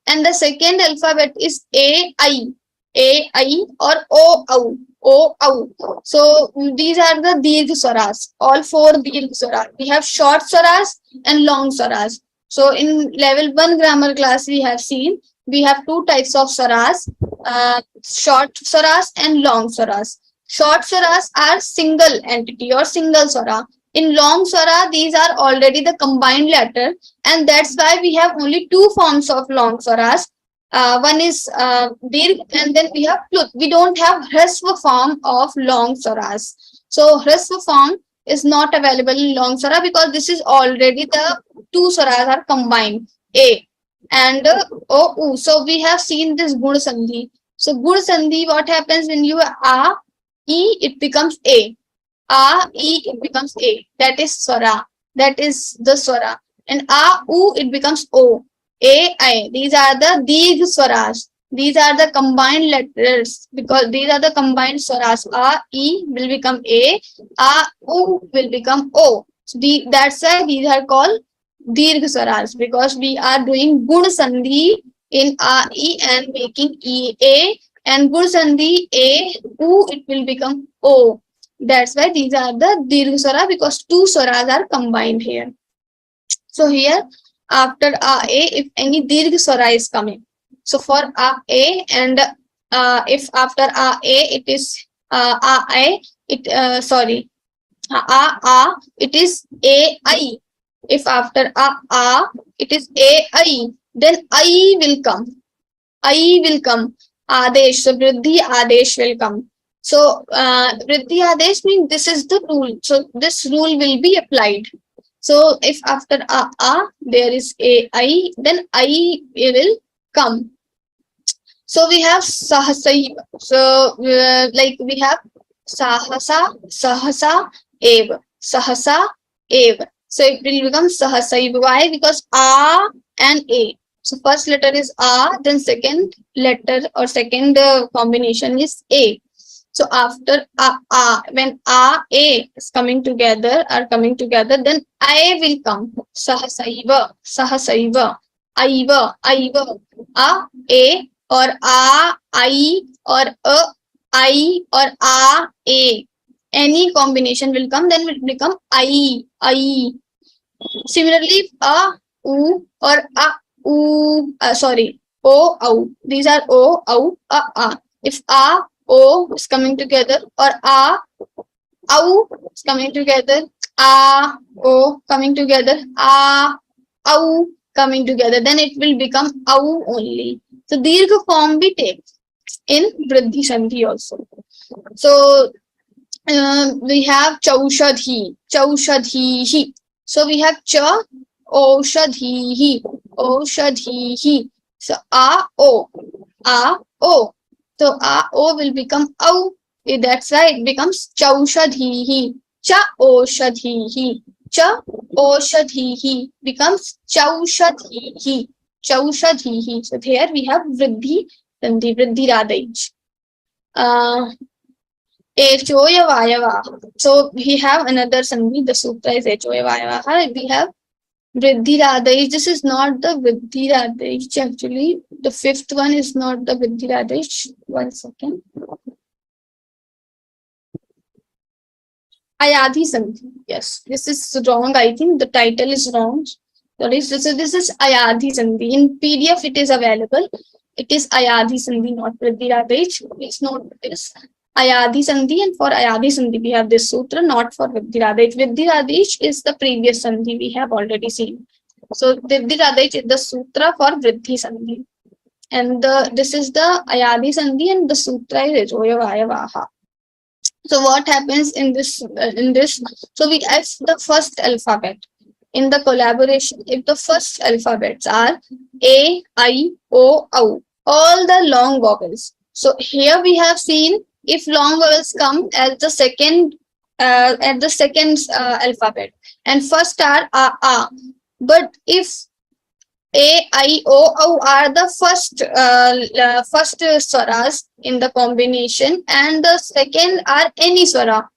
and the second alphabet is A, I, or O. So these are the Dirgha swaras, all four Dirgha swaras. We have short swaras and long swaras. So in level 1 grammar class, we have seen we have two types of swaras, short swaras and long swaras. Short swaras are single entity or single swara. In long swara, these are already the combined letter, and that's why we have only two forms of long swaras. One is Dirgha, and then we have Plut. We don't have Hresva form of long swaras. So Hresva form is not available in long swara because this is already the two swaras are combined, A and O. So we have seen this Guna sandhi. So Guna sandhi, what happens when you A, E, it becomes A. A, E, it becomes A. That is swara. That is the swara. And A, U, it becomes O. A, I. These are the Dirgha swaras. These are the combined letters because these are the combined swaras. A, E will become A. U will become O. So that's why these are called Dirgha swaras because we are doing Guna sandhi in A, E and making E, A. And Guna sandhi A, U, it will become O. That's why these are the Dirgha swara because two swaras are combined here. So here after A, if any Dirgha swara is coming. So for A and if after A it is A, it sorry A, it is AI. If after A it is AI, then I will come. I will come. Adesh. So vriddhi Adesh will come. So vriddhi Adesh means this is the rule. So this rule will be applied. So if after A there is AI, then I will come. So we have Sahasaiva. So like we have Sahasa, Eva. Sahasa, Eva. So it will become Sahasaiva. Why? Because A and A. So first letter is A, then second letter or second combination is A. So after when A is coming together, then I will come. Sahasaiva, Sahasaiva, Aiva, Aiva, A or I or I or A. Any combination will come, then it will become I. Similarly, U or sorry, O. These are O, A. If O is coming together or Au is coming together, O coming together, Au coming together, then it will become Au only. So Dirgha form we take in Vriddhi sandhi also. So we have Chaushadhi, Chaushadhihi. So we have Cha, Oshadhihi, Oshadhihi. So O. So O will become Au. That's why it becomes Chaushadhihi. Cha Oshadhihi. Cha Oshadhihi becomes Chaushadhihi. Chaushadhihi. So here we have Vriddhi, then the Vriddhi Radhaich. Echoya Vayava. So we have another sandhi. The sutra is Echoya Vayava. We have Vriddhi Radhaich. This is not the Vriddhi Radhaich actually. The fifth one is not the Vriddhi Radhaich. 1 second. Ayadhi sandhi. Yes, this is wrong. I think the title is wrong. This is Ayadhi sandhi. In PDF it is available. It is Ayadhi sandhi, not Vriddhi Radhaich. Please note this. Ayadhi sandhi, and for Ayadhi sandhi we have this sutra, not for Vriddhi Radhaich. Vriddhi Radhaich is the previous sandhi we have already seen. So Vriddhi Radhaich is the sutra for Vriddhi sandhi, and this is the Ayadhi sandhi, and the sutra is Echoya Vayavaha. So what happens in this? So we have the first alphabet. in the collaboration if the first alphabets are A, I, O, O, all the long vowels. So here we have seen if long vowels come as the second alphabet and first are A. But if A, I, O, O are the first swaras in the combination, and the second are any swara,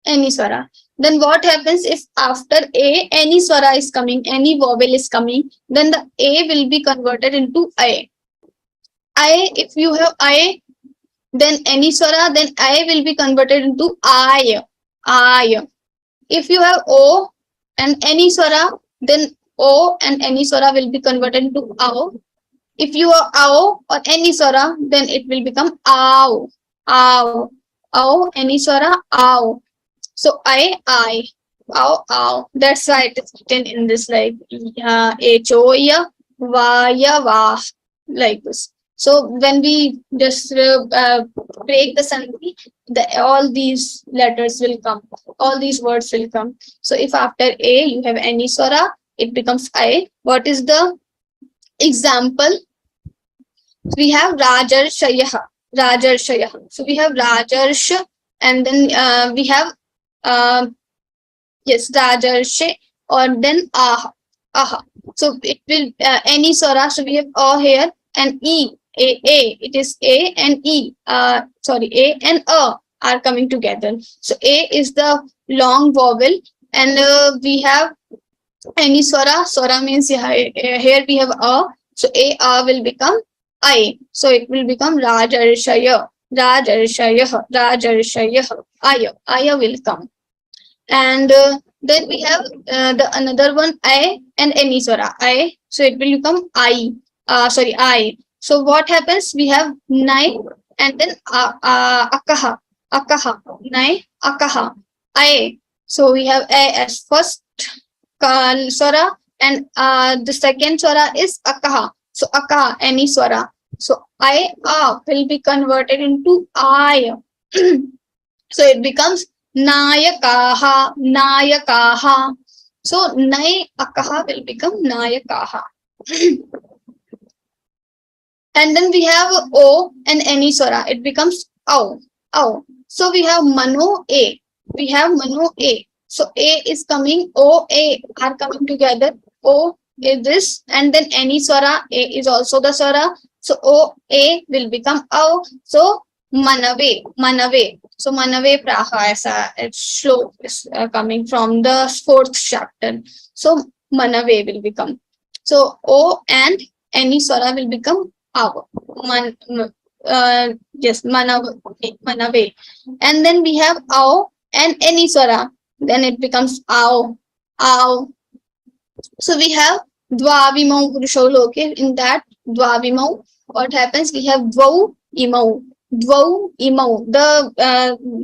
any swara. Then what happens if after A any swara is coming, any vowel is coming, then the A will be converted into I. If you have I, then any swara, then I will be converted into I. If you have O and any swara, then O and any swara will be converted into Ao. If you have Ao or any swara, then it will become Ao. Any swara, Ao. So Ao. That's why it is written in this like H-O-Ya, Va-Ya, Va, like this. So when we just break the sandhi, all these letters will come, all these words will come. So if after A you have any swara, it becomes I. What is the example? We have Rajarshayah. So we have Rajarsh, and then we have Rajarshe, or then Aha. So it will any swara. So we have A here and E. A. It is A and E. A and A are coming together. So A is the long vowel, and we have any swara. Swara means here we have A. So A will become I. So it will become Rajarshaya. Aya will come. And then we have the another one I and any swara. I. So it will become I. I. So what happens? We have Nai and then Akaha. Nai, Akaha. I. So we have A as first swara, and the second swara is Akaha. So Akaha, any swara. So I will be converted into I. So it becomes Nayakaha. So Nai Akaha will become Nayakaha. And then we have O and any swara. It becomes Au. So we have Mano A. So A is coming, O, A are coming together. O is this, and then any swara, A is also the swara. So O, A will become Au. So Manave. So Manave Praha, it's shlok is coming from the 4th chapter. So Manave will become. So O and any swara will become Au. Manave. And then we have Au and any swara. Then it becomes Au. So we have Dvavimau Purusho Loke. In that Dvavimau, what happens? We have Dvau Imau. The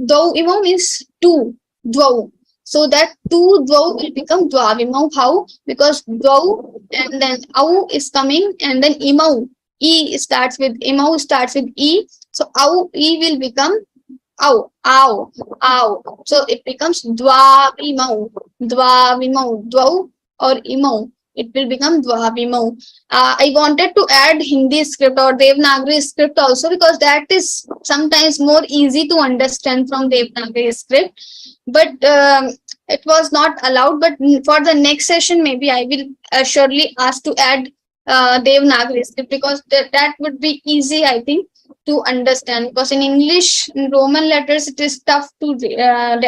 Dvau Imau means two. Dvau. So that two Dvau will become Dvavimau. How? Because Dvau and then Au is coming, and then Imau. Imau starts with E. So Au, E will become Au. So it becomes Dvavimau. Dvau or Imau. It will become Dvavimau. I wanted to add Hindi script or Devanagari script also, because that is sometimes more easy to understand from Devanagari script. But it was not allowed. But for the next session, maybe I will surely ask to add Devanagari script, because that would be easy, I think, to understand. Because in English, in Roman letters, it is tough to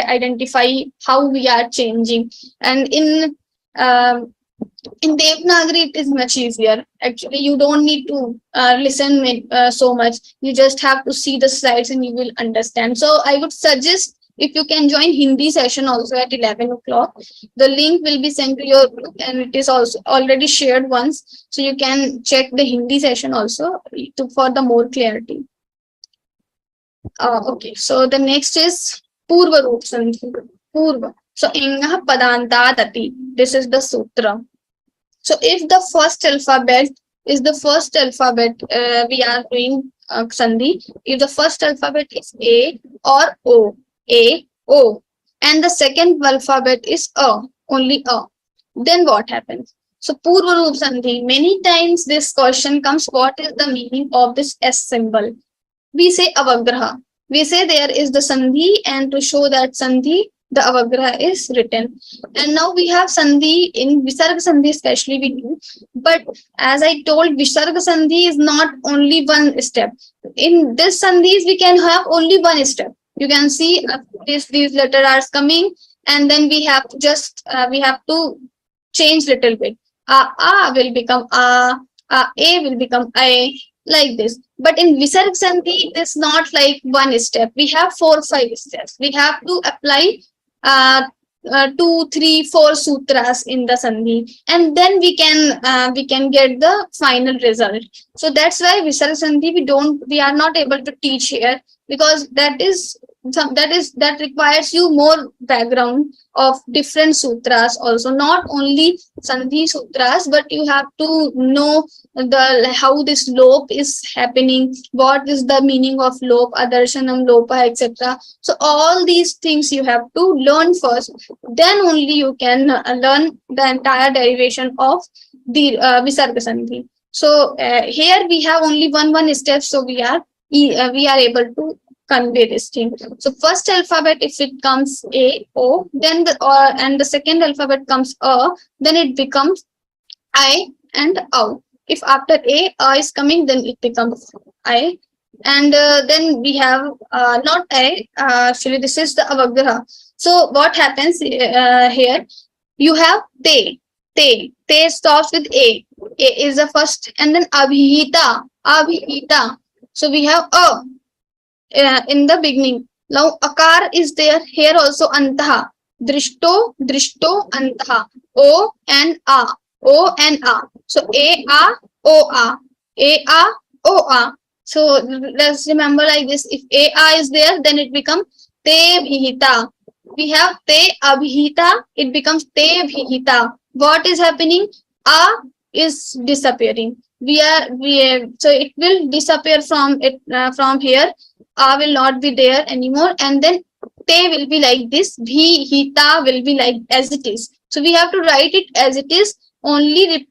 identify how we are changing. And in Devanagari, it is much easier. Actually, you don't need to listen so much. You just have to see the slides and you will understand. So I would suggest, if you can join Hindi session also at 11 o'clock, the link will be sent to your group, and it is also already shared once. So you can check the Hindi session also for the more clarity. Okay, so the next is Purvarupa sandhi. Purva. So Ingah Padanta Dati. This is the sutra. So if the first alphabet is the first alphabet, we are doing sandhi. If the first alphabet is A or O, A, O, and the second alphabet is A, only A. Then what happens? So Purvarupa Sandhi, many times this question comes, what is the meaning of this S symbol? We say avagraha. We say there is the sandhi, and to show that sandhi, the avagraha is written. And now we have sandhi in Visarga Sandhi, especially we do. But as I told, Visarga Sandhi is not only one step. In this sandhis, we can have only one step. You can see these letters are coming, and then we have to just we have to change little bit. A will become a will become a, like this. But in Visarg Sandhi, it is not like one step. We have 4-5 steps. We have to apply uh, 2, 3, 4 sutras in the Sandhi, and then we can get the final result. So that's why Visarg Sandhi we are not able to teach here, because that requires you more background of different sutras also, not only Sandhi sutras, but you have to know the how this lop is happening, what is the meaning of lop, adarshanam, lopa, etc. So all these things you have to learn first, then only you can learn the entire derivation of the Visarga Sandhi. So here we have only one step, so we are able to convey this thing. So first alphabet, if it comes A, O, then and the second alphabet comes A, then it becomes I and O. If after A is coming, then it becomes I. And then we have not I, actually this is the avagraha. So what happens here? You have te. Te stops with A. A is the first, and then abhihita. So we have a in the beginning. Now akar is there. Here also antaha. Drishto, antaha. O and a. So a, o, a. A, o, a. So let's remember like this. If a is there, then it becomes te bhihita. We have te abhihita. It becomes te bhihita. What is happening? A is disappearing. So it will disappear from here. A will not be there anymore, and then te will be like this. Bhihita will be like as it is. So we have to write it as it is. Only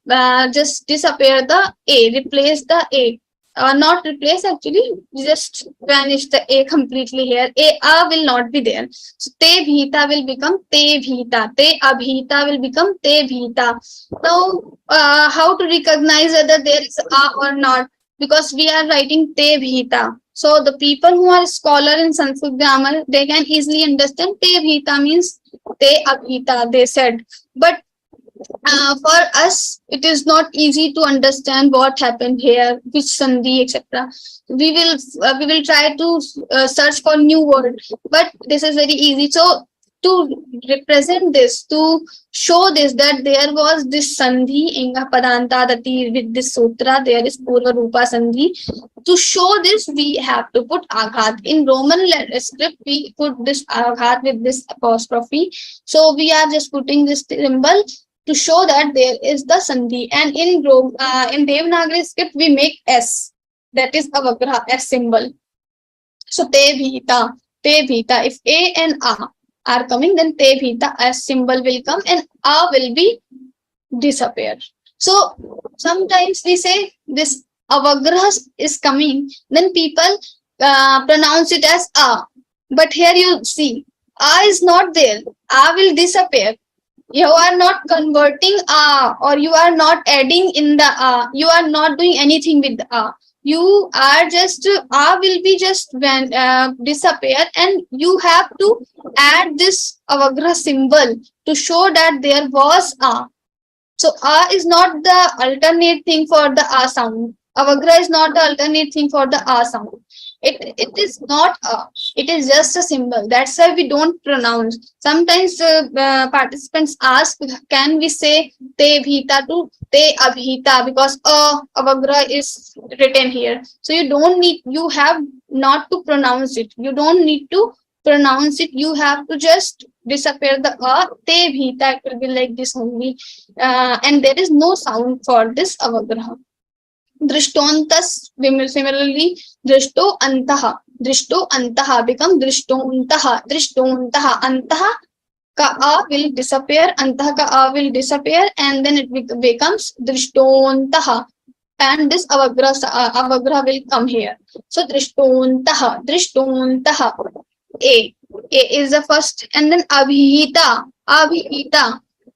just disappear the A, replace the A. Not replace, actually, just vanish the A completely here. A will not be there. So te bhita will become te bhita. Te abhita will become te bhita. Now, how to recognize whether there is A or not? Because we are writing te bhita. So the people who are scholar in Sanskrit grammar, they can easily understand te bhita means te abhita, they said. But for us, it is not easy to understand what happened here, which sandhi, etc. We will try to search for new word, but this is very easy. So to represent this, to show this, that there was this sandhi inga padanta dati with this sutra, there is Purvarupa sandhi. To show this, we have to put aghat. In Roman script, we put this aghat with this apostrophe. So we are just putting this symbol to show that there is the sandhi. And in Devanagari script, we make S. That is avagraha, S symbol. So te bhita. If A and A are coming, then te bhita, S symbol will come, and A will be disappear. So sometimes we say this avagraha is coming, then people pronounce it as A. But here you see, A is not there. A will disappear. You are not converting A, or you are not adding in the A. You are not doing anything with the A. You are just, A will be just when disappear, and you have to add this avagraha symbol to show that there was A. So A is not the alternate thing for the A sound. Avagraha is not the alternate thing for the A sound. It is not A. It is just a symbol. That's why we don't pronounce. Sometimes participants ask, can we say te bhita to te abhita, because avagraha is written here. So you have not to pronounce it. You don't need to pronounce it. You have to just disappear the te bhita. It will be like this only. And there is no sound for this avagraha. Drishtontas, similarly, drishto antaha become drishtontaha, antaha Ka a will disappear, antah ka a will disappear, and then it becomes drishtontaha. And this avagra will come here. So drishtontaha. A. A is the first, and then abhita.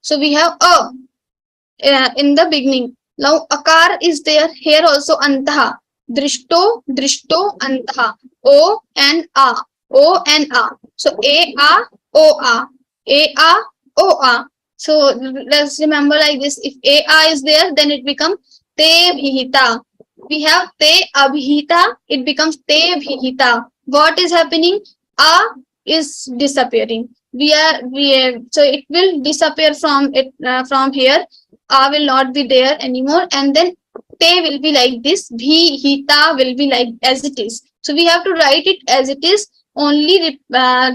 So we have a in the beginning. Now akar is there. Here also antaha. Drishto, antaha. O and a. O and a. So a o a. So let's remember like this. If a is there, then it becomes te bhita. We have te abhita. It becomes te bhita. What is happening? A is disappearing. So it will disappear from here. A will not be there anymore, and then te will be like this. Bhita will be like as it is. So we have to write it as it is. Only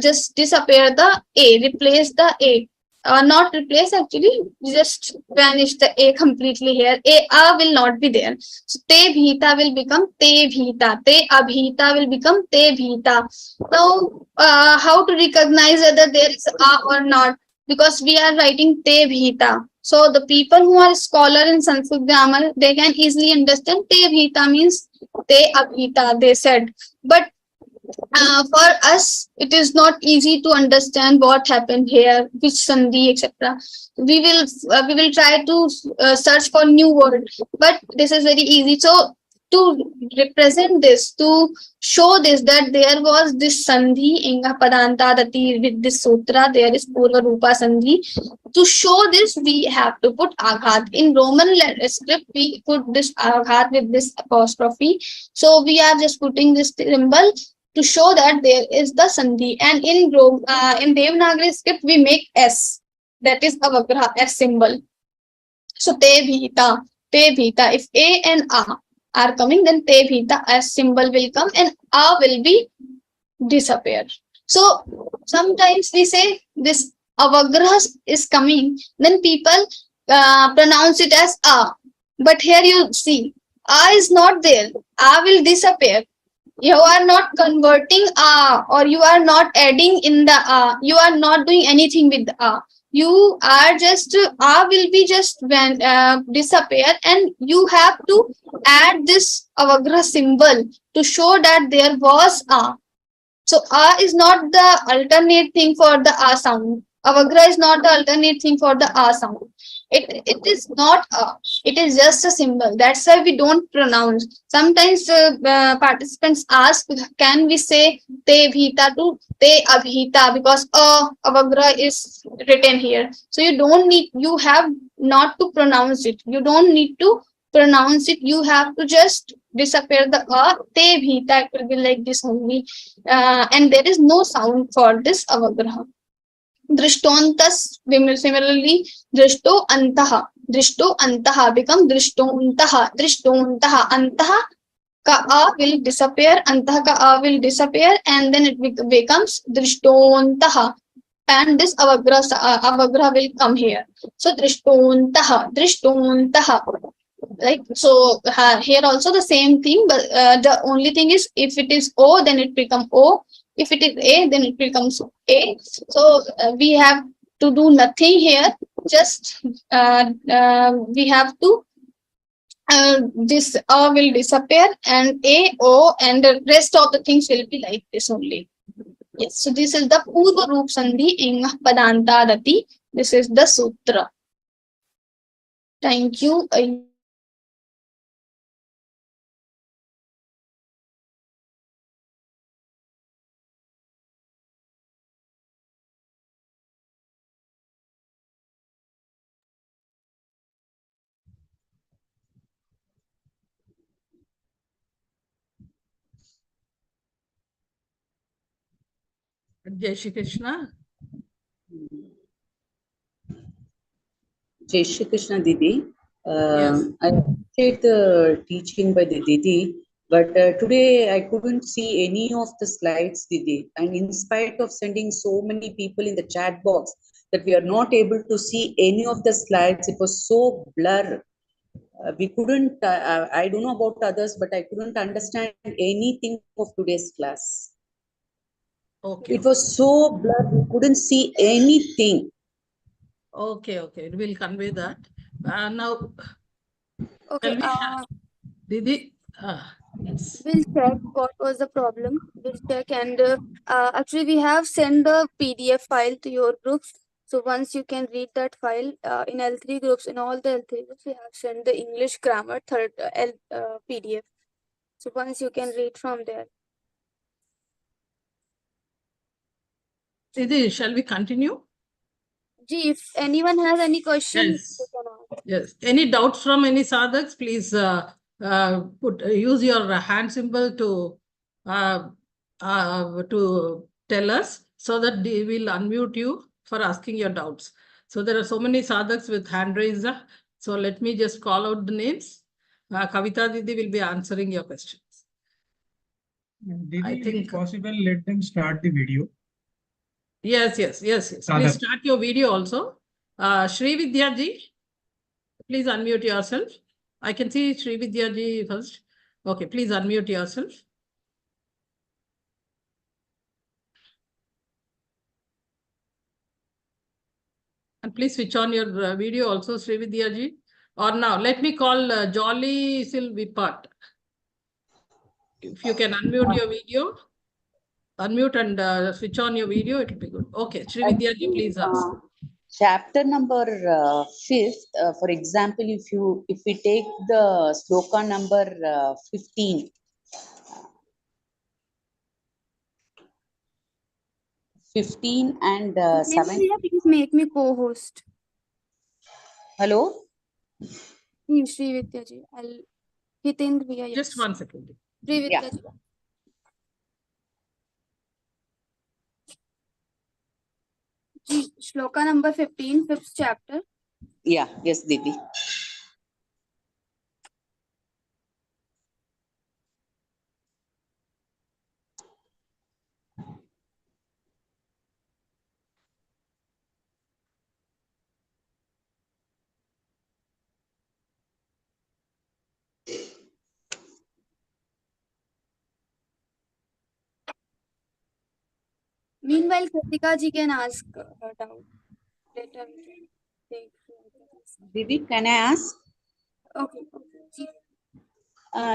just disappear the a, replace the a. Not replace, actually, just vanish the a completely here. A will not be there. So te bhita will become te bhita. Te abhita will become te bhita. Now, how to recognize whether there is a or not? Because we are writing te bhita. So the people who are scholar in Sanskrit grammar, they can easily understand te bhita means te abhita, they said. But for us, it is not easy to understand what happened here, which sandhi, etc. We will try to search for new word, but this is very easy. So to represent this, to show this, that there was this sandhi inga padanta dati with this sutra, there is Purvarupa sandhi. To show this, we have to put aghat. In Roman script, we put this aghat with this apostrophe. So we are just putting this symbol to show that there is the sandhi. And in Devanagari script, we make S. That is avagraha, S symbol. So te bhita. If A and A are coming, then te bhita, S symbol will come, and A will be disappear. So sometimes we say this avagraha is coming, then people pronounce it as A. But here you see, A is not there. A will disappear. You are not converting a, or you are not adding in the a. You are not doing anything with the a. You are just a will be just when disappear, and you have to add this avagra symbol to show that there was a. So a is not the alternate thing for the a sound. Avagra is not the alternate thing for the a sound. It is not a. It is just a symbol. That's why we don't pronounce. Sometimes participants ask, can we say te bhita to te abhita, because avagra is written here. So you have not to pronounce it. You don't need to pronounce it. You have to just disappear the te bhita. It will be like this only. And there is no sound for this avagraha. Drishtontas, similarly, drishto antaha become drishtontaha, antaha ka a will disappear, antaha ka a will disappear, and then it becomes drishtontaha, and this avagra will come here. So drishtontaha. Like so, here also the same thing, but the only thing is, if it is O, then it becomes O. If it is A, then it becomes A. So we have to do nothing here. Just we have to this A will disappear, and A, O, and the rest of the things will be like this only. Yes. So this is the Purva Roop Sandhi in Padanta Dati. This is the sutra. Thank you. Jai Shri Krishna. Jai Shri Krishna Didi. Yes. I appreciate the teaching by the Didi, but today I couldn't see any of the slides, Didi. And in spite of sending so many people in the chat box, that we are not able to see any of the slides. It was so blur. We couldn't, I don't know about others, but I couldn't understand anything of today's class. Okay. It was so blurred, we couldn't see anything. Okay. Okay. We'll convey that. Now, Okay, shall we have Didi? Yes. we'll check what was the problem. We'll check, and actually we have sent the PDF file to your groups. So once you can read that file in L3 groups, in all the L3 groups, we have sent the English grammar third PDF. So once you can read from there. Didi, shall we continue? Ji, if anyone has any question, Yes. you can ask. Yes. Any doubts from any sadhaks, please use your hand symbol to tell us so that they will unmute you for asking your doubts. So there are so many sadhaks with hand raised. So let me just call out the names. Kavita Didi will be answering your questions. Didi, I think- if possible, let them start the video. Yes. Please Sadhak. start your video also. Shri Vidya ji, please unmute yourself. I can see Shri Vidya ji first. Okay, please unmute yourself. And please switch on your video also, Sri Vidya ji. Or now, let me call Jolly Silvipat. If you can unmute your video, unmute and switch on your video, it will be good. Okay, Sri Vidya ji, please ask. Chapter number 5th, for example, if we take the sloka number 15, 15 and 7. Please make me co-host. Hello? Shri Vidya ji. I'll Hitendriya. Yes. Just 1 second. Shri Vidya Yeah. ji. Ji, shloka number 15, 5th chapter. Yeah, yes, Didi. Meanwhile, Kritika ji can ask her doubt. Later we can take. Didi, can I ask? Okay. Ji.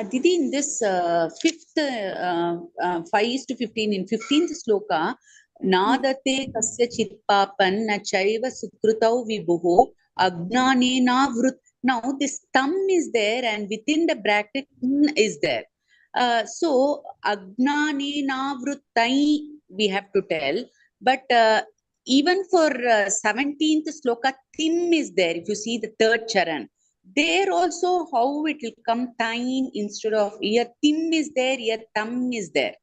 Didi, in this 5:15, in 15th sloka, nadate kasya chitpapan na chaiva sukrutau vibhuho agnanena vrut. Now, this thumb is there and within the bracket is there. So, agnanena vrutai we have to tell. But even for 17th sloka, tim is there. If you see the third charan. There also, how it will come time instead of here tim is there, here tam is there.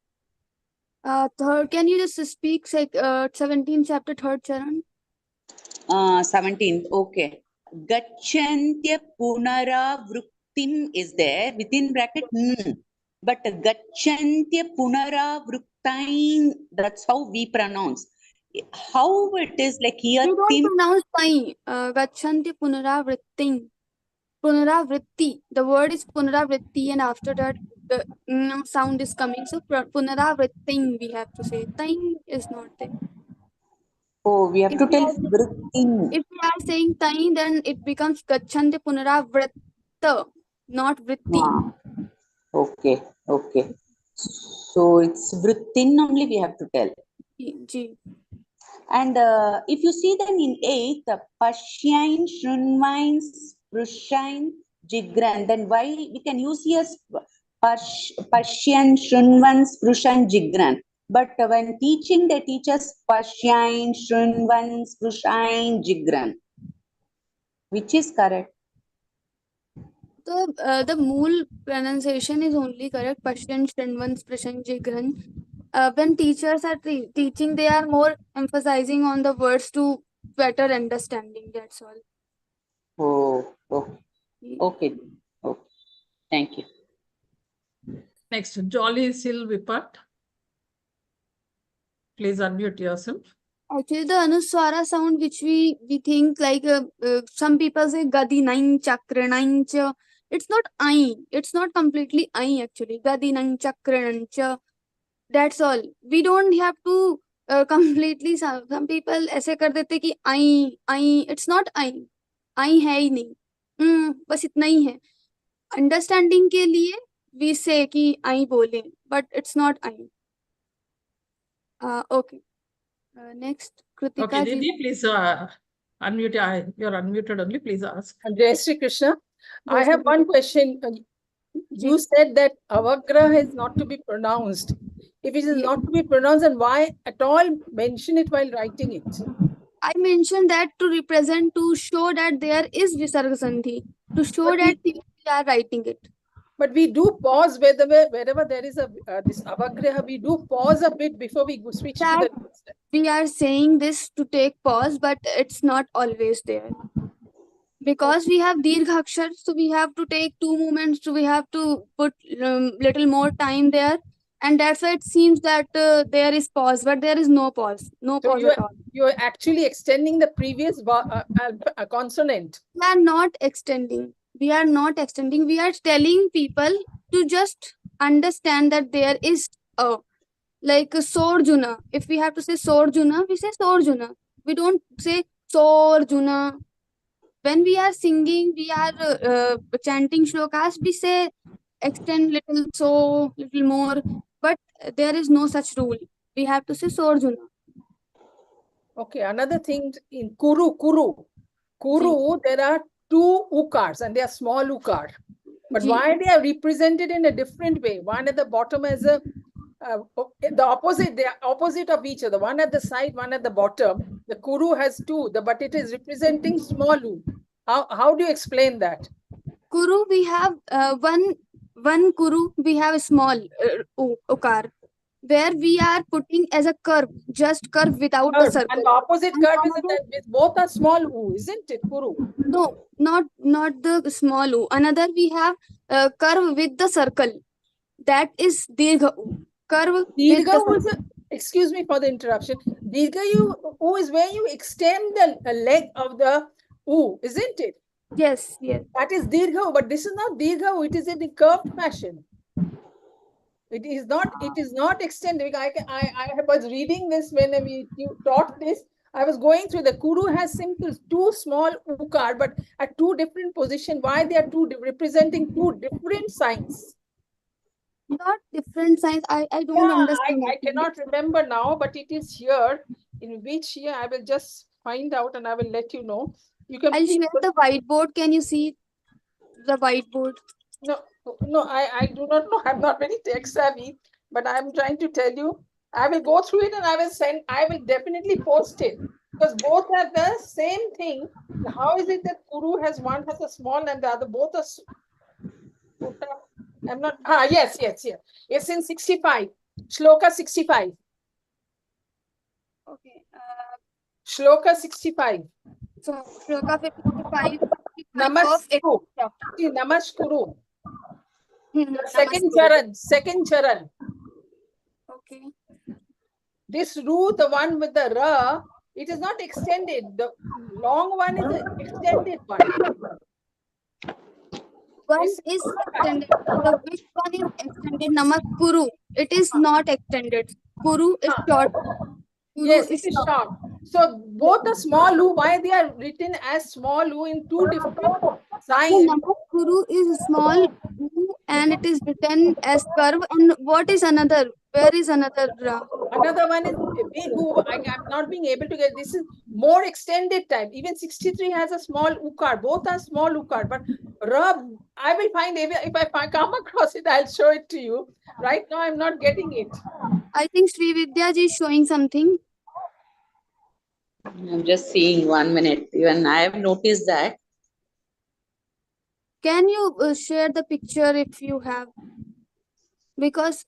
Third, can you just speak like 17th chapter, third charan? 17th, okay. Gachantya punara vruktim is there within bracket. But gachantya punara vruktain, that's how we pronounce. How it is like here We don't tim. pronounce pai. Gachanti punaravritting. Punaravritti. The word is punaravritti, and after that the sound is coming. So punaravritting we have to say. Tain is not there. Oh, we have If to we tell are- vruktim. If we are saying tain, then it becomes gachanti punaravritta, not vritti. Okay. So it's vrittin only we have to tell. Ji. And if you see then in 8th, Pashyain, Shrunvain, Sprushain, Jigran, then why we can use here Pashyan, Shrunvan, Sprushan, Jigran. But when teaching, they teach us Pashyain, Shrunvan, Sprushain, Jigran. Which is correct? The mool pronunciation is only correct. Pashyan, Shrinvan, Sprishan, Jigran. When teachers are teaching, they are more emphasizing on the words to better understanding. That's all. Okay. Thank you. Next, Jolly Silvipat. Please unmute yourself. Actually, the Anuswara sound, which we think like some people say Gadi 9 Chakra 9 cha. It's not I. It's not completely I actually. Gadi 9 Chakra 9 cha. That's all. We don't have to completely. Some people ऐसे कर देते कि आई. It's not आई है ही नहीं. बस इतना ही है. Understanding के लिए we say कि आई बोले, but it's not I. Okay. Next, Kritika Okay, ji. Didi, please unmute. You're unmuted only. Please ask. Jai Shri Krishna. I Jai have Shri one question. You said that avagraha is not to be pronounced. If it is Yes. not to be pronounced, then why at all mention it while writing it? I mentioned that to represent, to show that there is Visarga Sandhi, to show But that we are writing it. But we do pause wherever there is a this avagraha, we do pause a bit before we switch to the next step. We are saying this to take pause, but it's not always there. Because we have Dirgha Akshar, so we have to take 2 movements, so we have to put little more time there. And that's why it seems that there is pause, but there is no pause. No So pause at all. you are actually extending the previous consonant. We are not extending. We are not extending. We are telling people to just understand that there is a like Sorjuna. If we have to say Sorjuna, we say Sorjuna. We don't say Sorjuna. When we are singing, we are chanting shlokas, we say extend little so, little more. But there is no such rule. We have to say Sorjuna. Okay, another thing in Kuru, there are 2 ukars and they are small ukar. But why they are represented in a different way? One at the bottom as a the opposite, they are opposite of each other. One at the side, one at the bottom. The Kuru has 2, but it is representing small u. How do you explain that? Kuru, we have one Kuru, we have a small ukar, where we are putting as a curve, just curve without the circle. And the opposite curve is that both are small u, isn't it, Kuru? No, not the small u. Another we have curve with the circle. That is Dirgha u. Curve with the excuse me for the interruption. Dirgha u is where you extend the leg of the u, isn't it? Yes, yes. That is Dirgha, but this is not Dirgha, it is in the curved fashion. It is not extended. I was reading this when you taught this. I was going through the Kuru has simple 2 small ukar, but at 2 different positions. Why they are representing 2 different signs? Not different signs. I don't understand. I cannot remember now, but it is here. In which year I will just find out and I will let you know. You can. I'll share the whiteboard. Can you see the whiteboard? No, I do not know. I'm not very tech savvy, but I'm trying to tell you. I will go through it and I will definitely post it because both have the same thing. How is it that Kuru has one has a small and the other both are? I'm not. Yes. It's in 65. Shloka 65. Okay. Shloka 65. So Shloka 55. Namaskuru. Second charan. Okay. This ru, the one with the ra, it is not extended. The long one is the extended one. One is extended. The which one is extended? Namaskuru. It is not extended. Kuru is short. Yes, it is short. So both the small u, why they are written as small u in 2 different signs? Namaskuru is small u and it is written as curve. And what is another? Where is another ra? Another one is big u. I'm not being able to get. This is more extended type. Even 63 has a small ukar. Both are small ukar. But ra, I will find if I come across it, I'll show it to you. Right now, I'm not getting it. I think Sri Vidya ji is showing something. I'm just seeing 1 minute. Even I have noticed that. Can you share the picture if you have? Because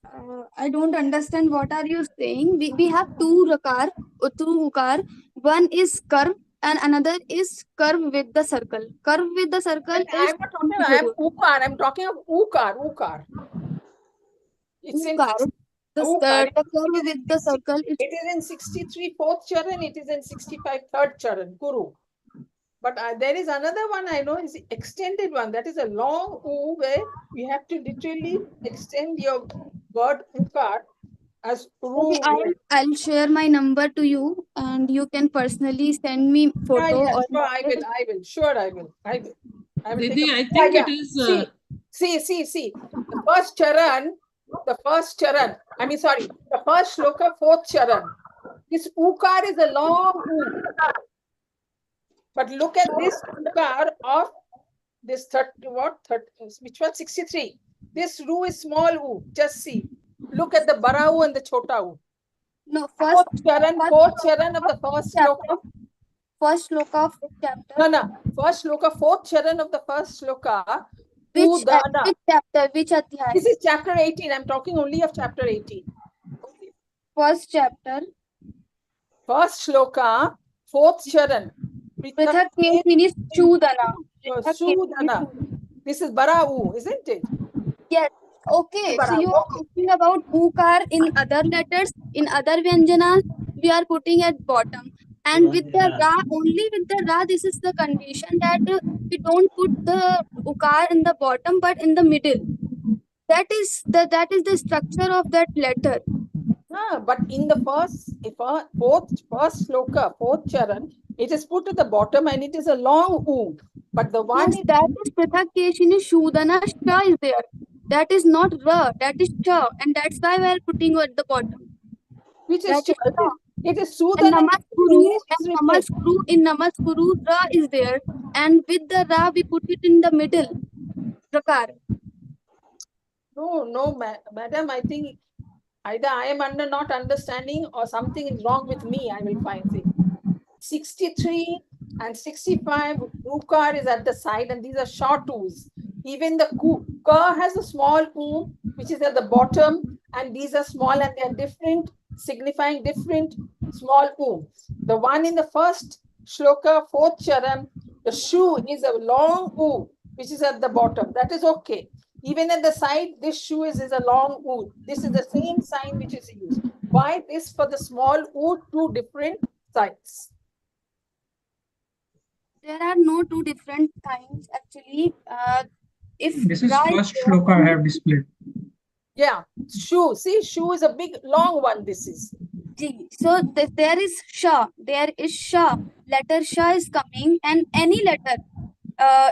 I don't understand what are you saying. We have 2 ukar. One is curve and another is curve with the circle. Curve with the circle is. I'm not talking about ukar. I'm talking of ukar. It's ukar. The curve with the circle. It is in 63 4th charan. It is in 65 3rd charan. Kuru. But there is another one I know is the extended one. That is a long u where we have to literally extend your word ukar as Okay, Uru. I'll share my number to you, and you can personally send me photo Yeah, or sure, I will. message. I will. Sure, I will. I will take Didi, a. I think Yeah, it yeah. is. See. The first charan. I mean, sorry, the first shloka, fourth charan. This ukar is a long u. But look at this ukar of this 30, which one? 63. This ru is small u. Just see. Look at the bara u and the chota u. No, first Fourth charan of the first shloka. first shloka of chapter. No. First shloka, fourth charan of the first shloka. Which Udana. chapter? Which adhyay? This is chapter 18. I'm talking only of chapter 18. First chapter. First shloka, fourth charan. Prithak means Shudana. Sudana. This is Barau, isn't it? Yes. Okay. So Barau. you are talking about ukar in other letters, in other vyanjanas, we are putting at bottom. And with the ra, only with the ra, this is the condition that we don't put the ukar in the bottom, but in the middle. That is the structure of that letter. But in the first shloka, fourth charan, it is put at the bottom and it is a long u. But the one Yes, that is Prithak Keshini Shudana, Sha is there. That is not Ra, that is Sha, and that's why we are putting at the bottom. which is That is Ra. it is And Sudana. Namaskuru, in Namaskuru, Ra is there. And with the Ra, we put it in the middle. Prakar. No, madam, I think either I am not understanding or something is wrong with me, I will find it. 63 and 65, ukar is at the side and these are short u's. Even the ka has a small u, which is at the bottom, and these are small and they are different, signifying different small u. The one in the first shloka, fourth charan, the shu is a long u, which is at the bottom. That is okay. Even at the side, this shu is a long u. This is the same sign which is used. Why this for the small u, two different sides? There are no two different kinds actually. If This is Ra first shloka I have displayed. Yeah, shu. See, shu is a big, long one. This is. So there is Sha. There is Sha. Letter Sha is coming, and any letter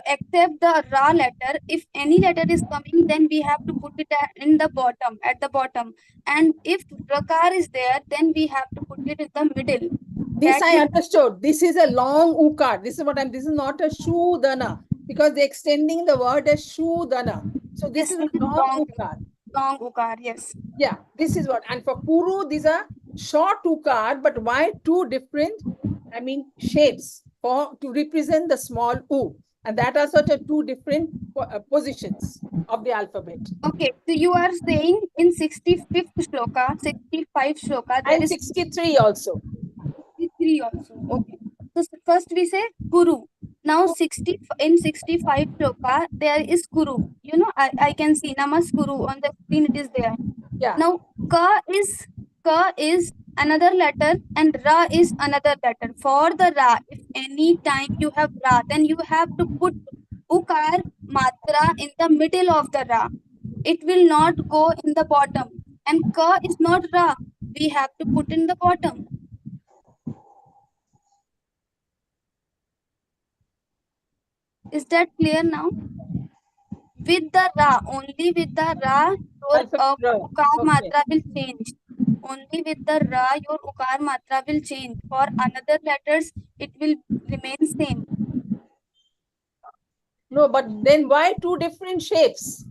except the Ra letter, if any letter is coming, then we have to put it in the bottom, at the bottom. And if Rakar is there, then we have to put it in the middle. This I understood. This is a long ukar. This is this is not a shudana because they're extending the word as shudana. So this is a long ukar. Long ukar, yes. Yeah, this is what. And for kuru, these are short ukar, but why two different, shapes to represent the small u. And that are such a two different positions of the alphabet. Okay, so you are saying in 65th shloka, 65 shloka, there and is 63 also. 63 also. Okay. So first we say Guru. Now 65 shloka, there is Guru. You know, I can see Namaskuru on the screen, it is there. Yeah. Now Ka is another letter and Ra is another letter. For the Ra, if any time you have Ra, then you have to put Ukar Matra in the middle of the Ra. It will not go in the bottom. And Ka is not Ra. We have to put in the bottom. Is that clear now? With the Ra, only with the Ra, your Ukar Matra will change. Only with the Ra, your Ukar Matra will change. For another letters, it will remain same. No, but then why two different shapes?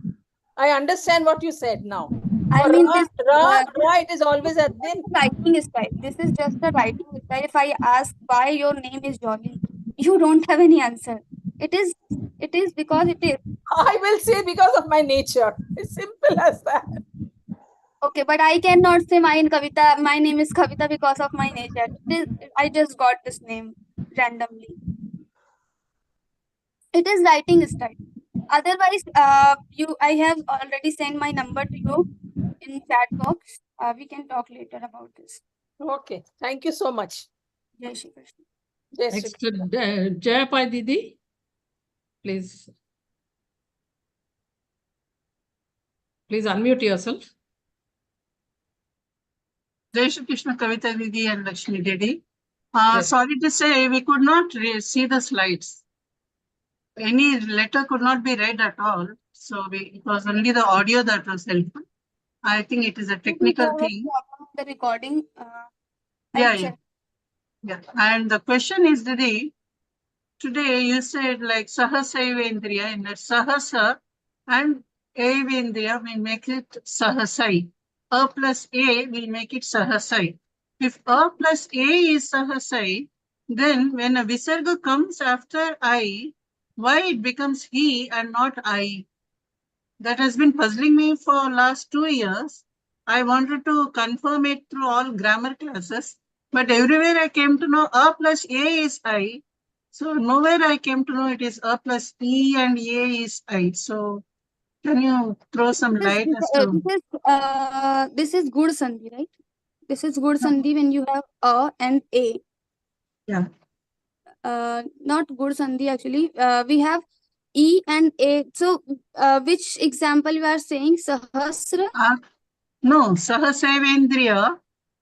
I understand what you said now. I mean, this Ra, it is always at them. Writing style. This is just a writing style. If I ask why your name is Jolly, you don't have any answer. It is because it is. I will say because of my nature. It's simple as that. Okay, but I cannot say my name is Kavita because of my nature. I just got this name randomly. It is writing style. Otherwise, I have already sent my number to you in chat box. We can talk later about this. Okay, thank you so much. Jai Shri Krishna. Next, Jayapai Didi, please. Please unmute yourself. Jai Shri Krishna Kavita Didi and Lakshmi Didi. Yes. Sorry to say, we could not see the slides. Any letter could not be read at all. So it was only the audio that was helpful. I think it is a technical thing. The recording. Yeah. And the question is, Didi, today you said like Sahasaivedriya, in that Sahasa and Avendriya, we make it Sahasai. A plus A will make it Sahasai. If A plus A is Sahasai, then when a Visarga comes after I, why it becomes he and not I? That has been puzzling me for last 2 years. I wanted to confirm it through all grammar classes, but everywhere I came to know A plus A is I. So nowhere I came to know it is A plus E and A is I. So can you throw some light as to... This is good sandhi, right? This is good sandhi when you have a and a. Yeah. Not good sandhi actually. We have e and a. So which example you are saying? Sahasra? No, Sahasavendriya,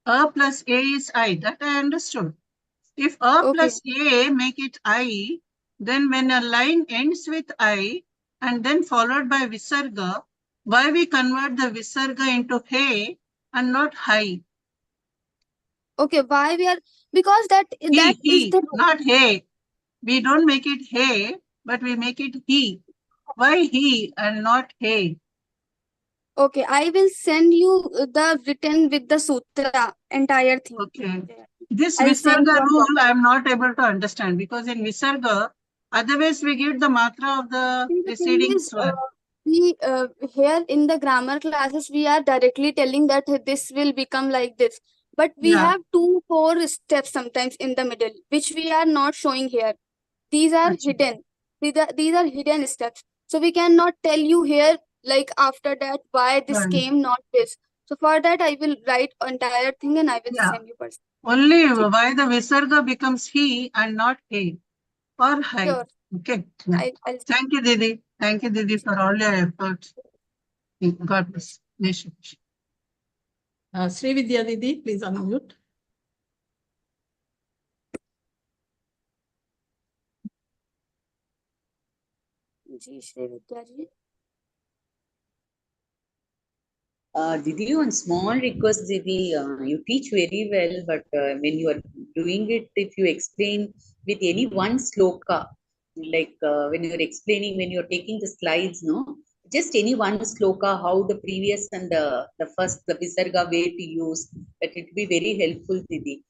A plus A is I. That I understood. If A plus A make it I, then when a line ends with I and then followed by Visarga, why we convert the Visarga into He and not Hai? Okay, why we are, because that is the not He. We don't make it He, but we make it He. Why He and not He? Okay, I will send you the written with the sutra, entire thing. Okay. This I'll send Visarga you on rule I am not able to understand, because in Visarga, otherwise we give the matra of the preceding swan. we here in the grammar classes we are directly telling that this will become like this, but we have 2-4 steps sometimes in the middle which we are not showing here. These are hidden. These are hidden steps, so we cannot tell you here like after that why this came, not this. So for that I will write entire thing and I will send you person. Only why the Visarga becomes he and not he or hai. Sure. Okay. Thank you, Didi. Thank you, Didi, for all your efforts. God bless. Sri Vidya Didi, please unmute. Ji, Sri Vidya ji. Didi, one small request, Didi, you teach very well, but when you are doing it, if you explain with any one sloka, like when you are explaining, when you are taking the slides, no, just any one sloka, how the previous and the first, the Visarga way to use, that it will be very helpful, Didi.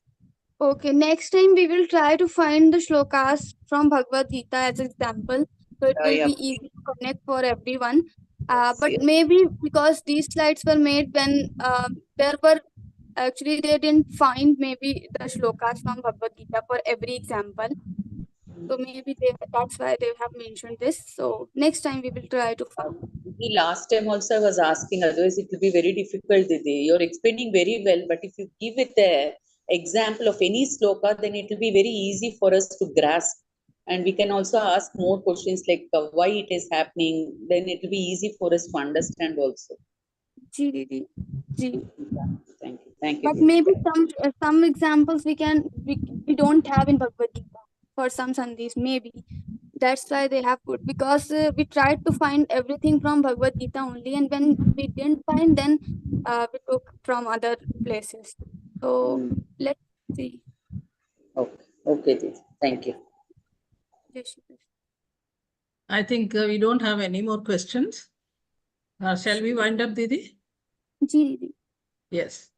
Okay, next time we will try to find the shlokas from Bhagavad Gita as example, so it will be easy to connect for everyone. But maybe because these slides were made when there were actually they didn't find maybe the shlokas from Bhagavad Gita for every example. So maybe that's why they have mentioned this. So next time we will try to find. The last time also I was asking, otherwise it will be very difficult, Didi. You're explaining very well, but if you give it a example of any sloka, then it will be very easy for us to grasp. And we can also ask more questions like why it is happening. Then it will be easy for us to understand also. Ji, Didi. Ji. Thank you. Thank you. But maybe some examples we don't have in Bhagavad Gita for some sandhis, maybe. That's why they have put, because we tried to find everything from Bhagavad Gita only, and when we didn't find, then we took from other places. So let's see. Okay, Didi. Thank you. I think we don't have any more questions. Shall we wind up, Didi? Didi. Yes.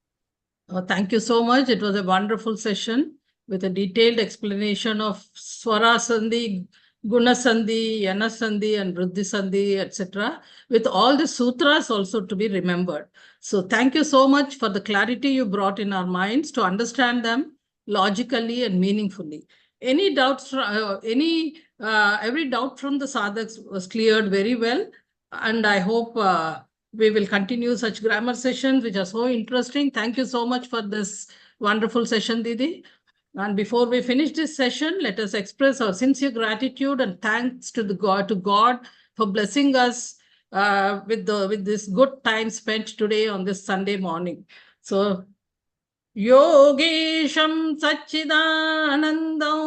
Thank you so much. It was a wonderful session with a detailed explanation of Swara Sandhi, Guna Sandhi, Yana Sandhi, and Vriddhi Sandhi, etc., with all the sutras also to be remembered. So thank you so much for the clarity you brought in our minds to understand them logically and meaningfully. Any doubts, every doubt from the sadhaks was cleared very well, and I hope we will continue such grammar sessions which are so interesting. Thank you so much for this wonderful session, Didi. And before we finish this session, let us express our sincere gratitude and thanks to God for blessing us with this good time spent today on this Sunday morning. So योगीशं सच्चिदानन्दं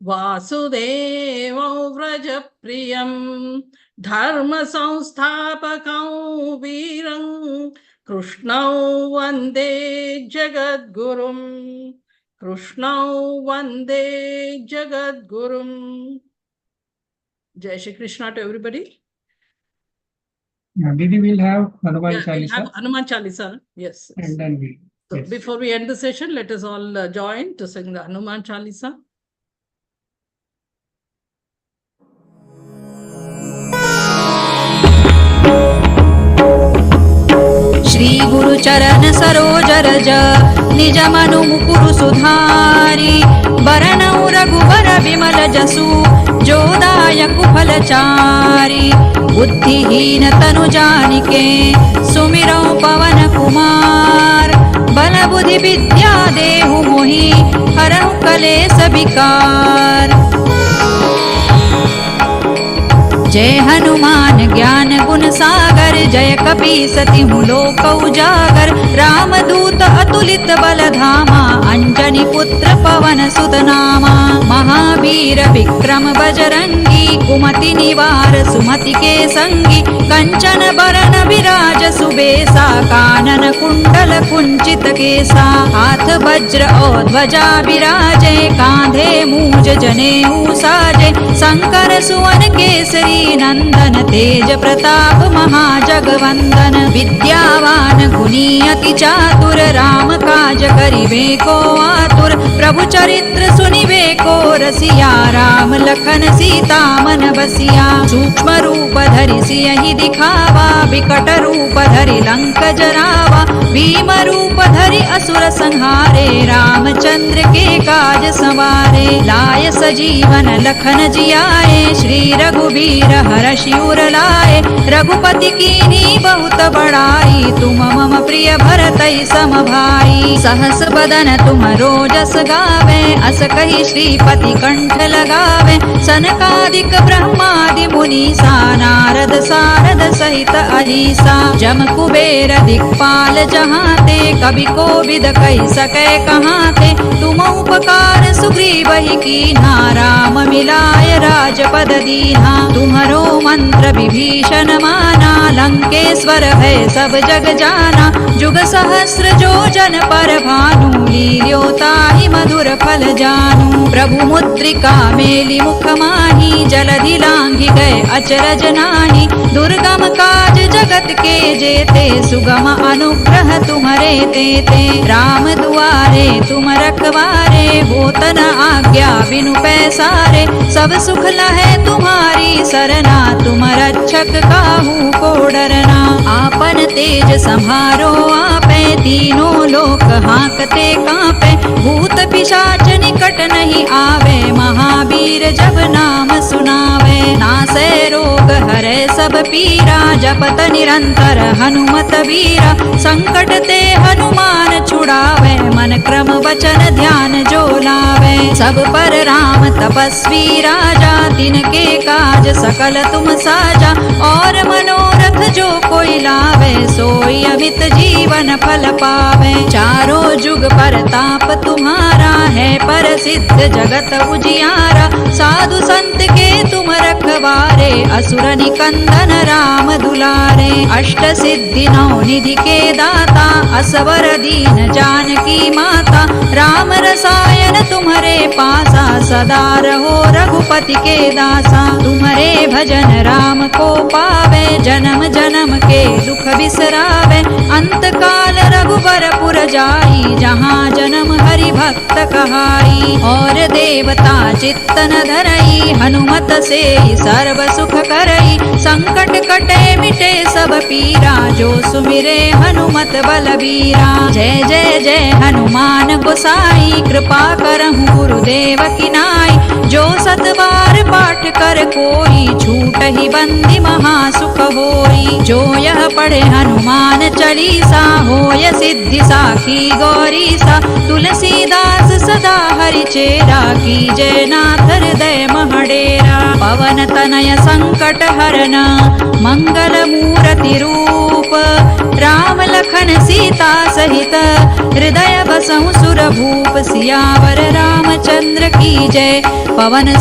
वासुदेवं व्रजप्रियं धर्मसंस्थापकं वीरं कृष्णं वन्दे जगद्गुरुं कृष्णं वन्दे जगद्गुरुं. Jai Shri Krishna to everybody. Didi will have Hanuman Yeah, we'll Chalisa. have Hanuman Chalisa. Yes. And then we. So Yes. before we end the session, let us all join to sing the Hanuman Chalisa. Shri गुरु चरण सरोज रज निज मनु मुकुरु सुधारी बरनउ रघुबर विमल जसु जोदायक फलचारी बुद्धिहीन तनु जानिके सुमिरौ पवन कुमार बल बुद्धि विद्या देहु मोहि हरहु कलेस विकार. जय हनुमान ज्ञान गुण सागर जय कपीसति लोक उजागर रामदूत अतुलित बल धामा अंजनी पुत्र पवन सुत नामा महावीर विक्रम बजरंगी कुमति निवार सुमति के संगी कंचन बरन विराज सुबेसा कानन कुंडल कुंचित केसा हाथ वज्र और ध्वजा विराजे कांधे मूज जनेऊ साजे शंकर सुवन केसरी नंदन तेज प्रताप महाजगवंदन विद्यावान गुणी अति चातुर राम काज करिबे को आतुर प्रभु चरित्र सुनिबे को रसिया राम लखन सीता मन बसिया सूक्ष्म रूप धरि सियहि दिखावा विकट रूप धरि लंक जरावा भीम रूप धरि असुर संहारे रामचंद्र के काज संवारे लाय सजीवन लखन जियाए श्री रघुवीर हरषि उर लाए रघुपति कीन्ही बहुत बड़ाई तुम मम प्रिय भरतहि सम भाई सहस बदन तुम रोजस गावे अस कहि श्रीपति कंठ लगावे सनकादिक ब्रह्मादि मुनीसा नारद सारद सहित अहिसा जम कुबेर दिक्पाल जहाते कवि कोविद कहि सकै कहाते तुम उपकार सुग्रीवहि कीन्हा राम मिलाय राजपद दीन्हा तुम्हरो मंत्र विभीषण माना लंकेश्वर है सब जग जाना जुग सहस्र जो जन पर भानु लील्योताहि मधुर फल जानू प्रभु मुद्रिका मेलि मुख माही जलधि लांघि गए अचरज नाही दुर्गम काज जगत के जेते सुगम अनुग्रह तुम्हरे तेते राम दुआरे तुम रखवारे होत न आज्ञा बिनु पैसारे सब सुख लहै तुम्हारी सरना तुम रक्षक काहू को डरना आपन तेज संहारो आपे तीनों लोक हांकते कांपे भूत पिशाच निकट नहीं आवे महावीर जब नाम सुनावे नासै रोग हरै सब पीरा जपत निरंतर हनुमत वीरा संकट ते हनुमान छुड़ावे मन क्रम वचन ध्यान जो लावे सब पर राम तपस्वी राजा तिनके काज सकल तुम साजा और मनोरथ जो कोई लावे सोई अमित जीवन फल पावे चारों जुग परताप तुम्हारा है प्रसिद्ध जगत उजियारा साधु संत के तुम रखवारे असुर निकंदन राम दुलारे अष्ट सिद्धि नौ निधि के दाता असवर दीन जानकी माता राम रसायन तुम्हारे पासा सदा रहो रघुपति के दासा तुम्हारे भजन राम को पावे जन्म जन्म के दुख बिसरावे अंत काल रघुबरपुर जाई जहाँ जन्म हरि भक्त कहाई और देवता चित्तन धरई हनुमत से सर्व सुख करई संकट कटे मिटे सब पीरा जो सुमिरे हनुमत बलबीरा जय जय जय हनुमान गोसाई कृपा करहु गुरुदेव की नाई जो सत बार पाठ कर कोई छूट ही बंदी महासुख होई जो यह पढ़े हनुमान चालीसा होय सिद्धि साखी गौरीसा तुलसीदास सदा हरि चेरा की जय नाथ हृदय महडेरा पवन तनय संकट हरना मंगल मूर्ति रूप राम लखन सीता सहित हृदय बसहु सुर भूप सियावर रामचंद्र की जय। पवन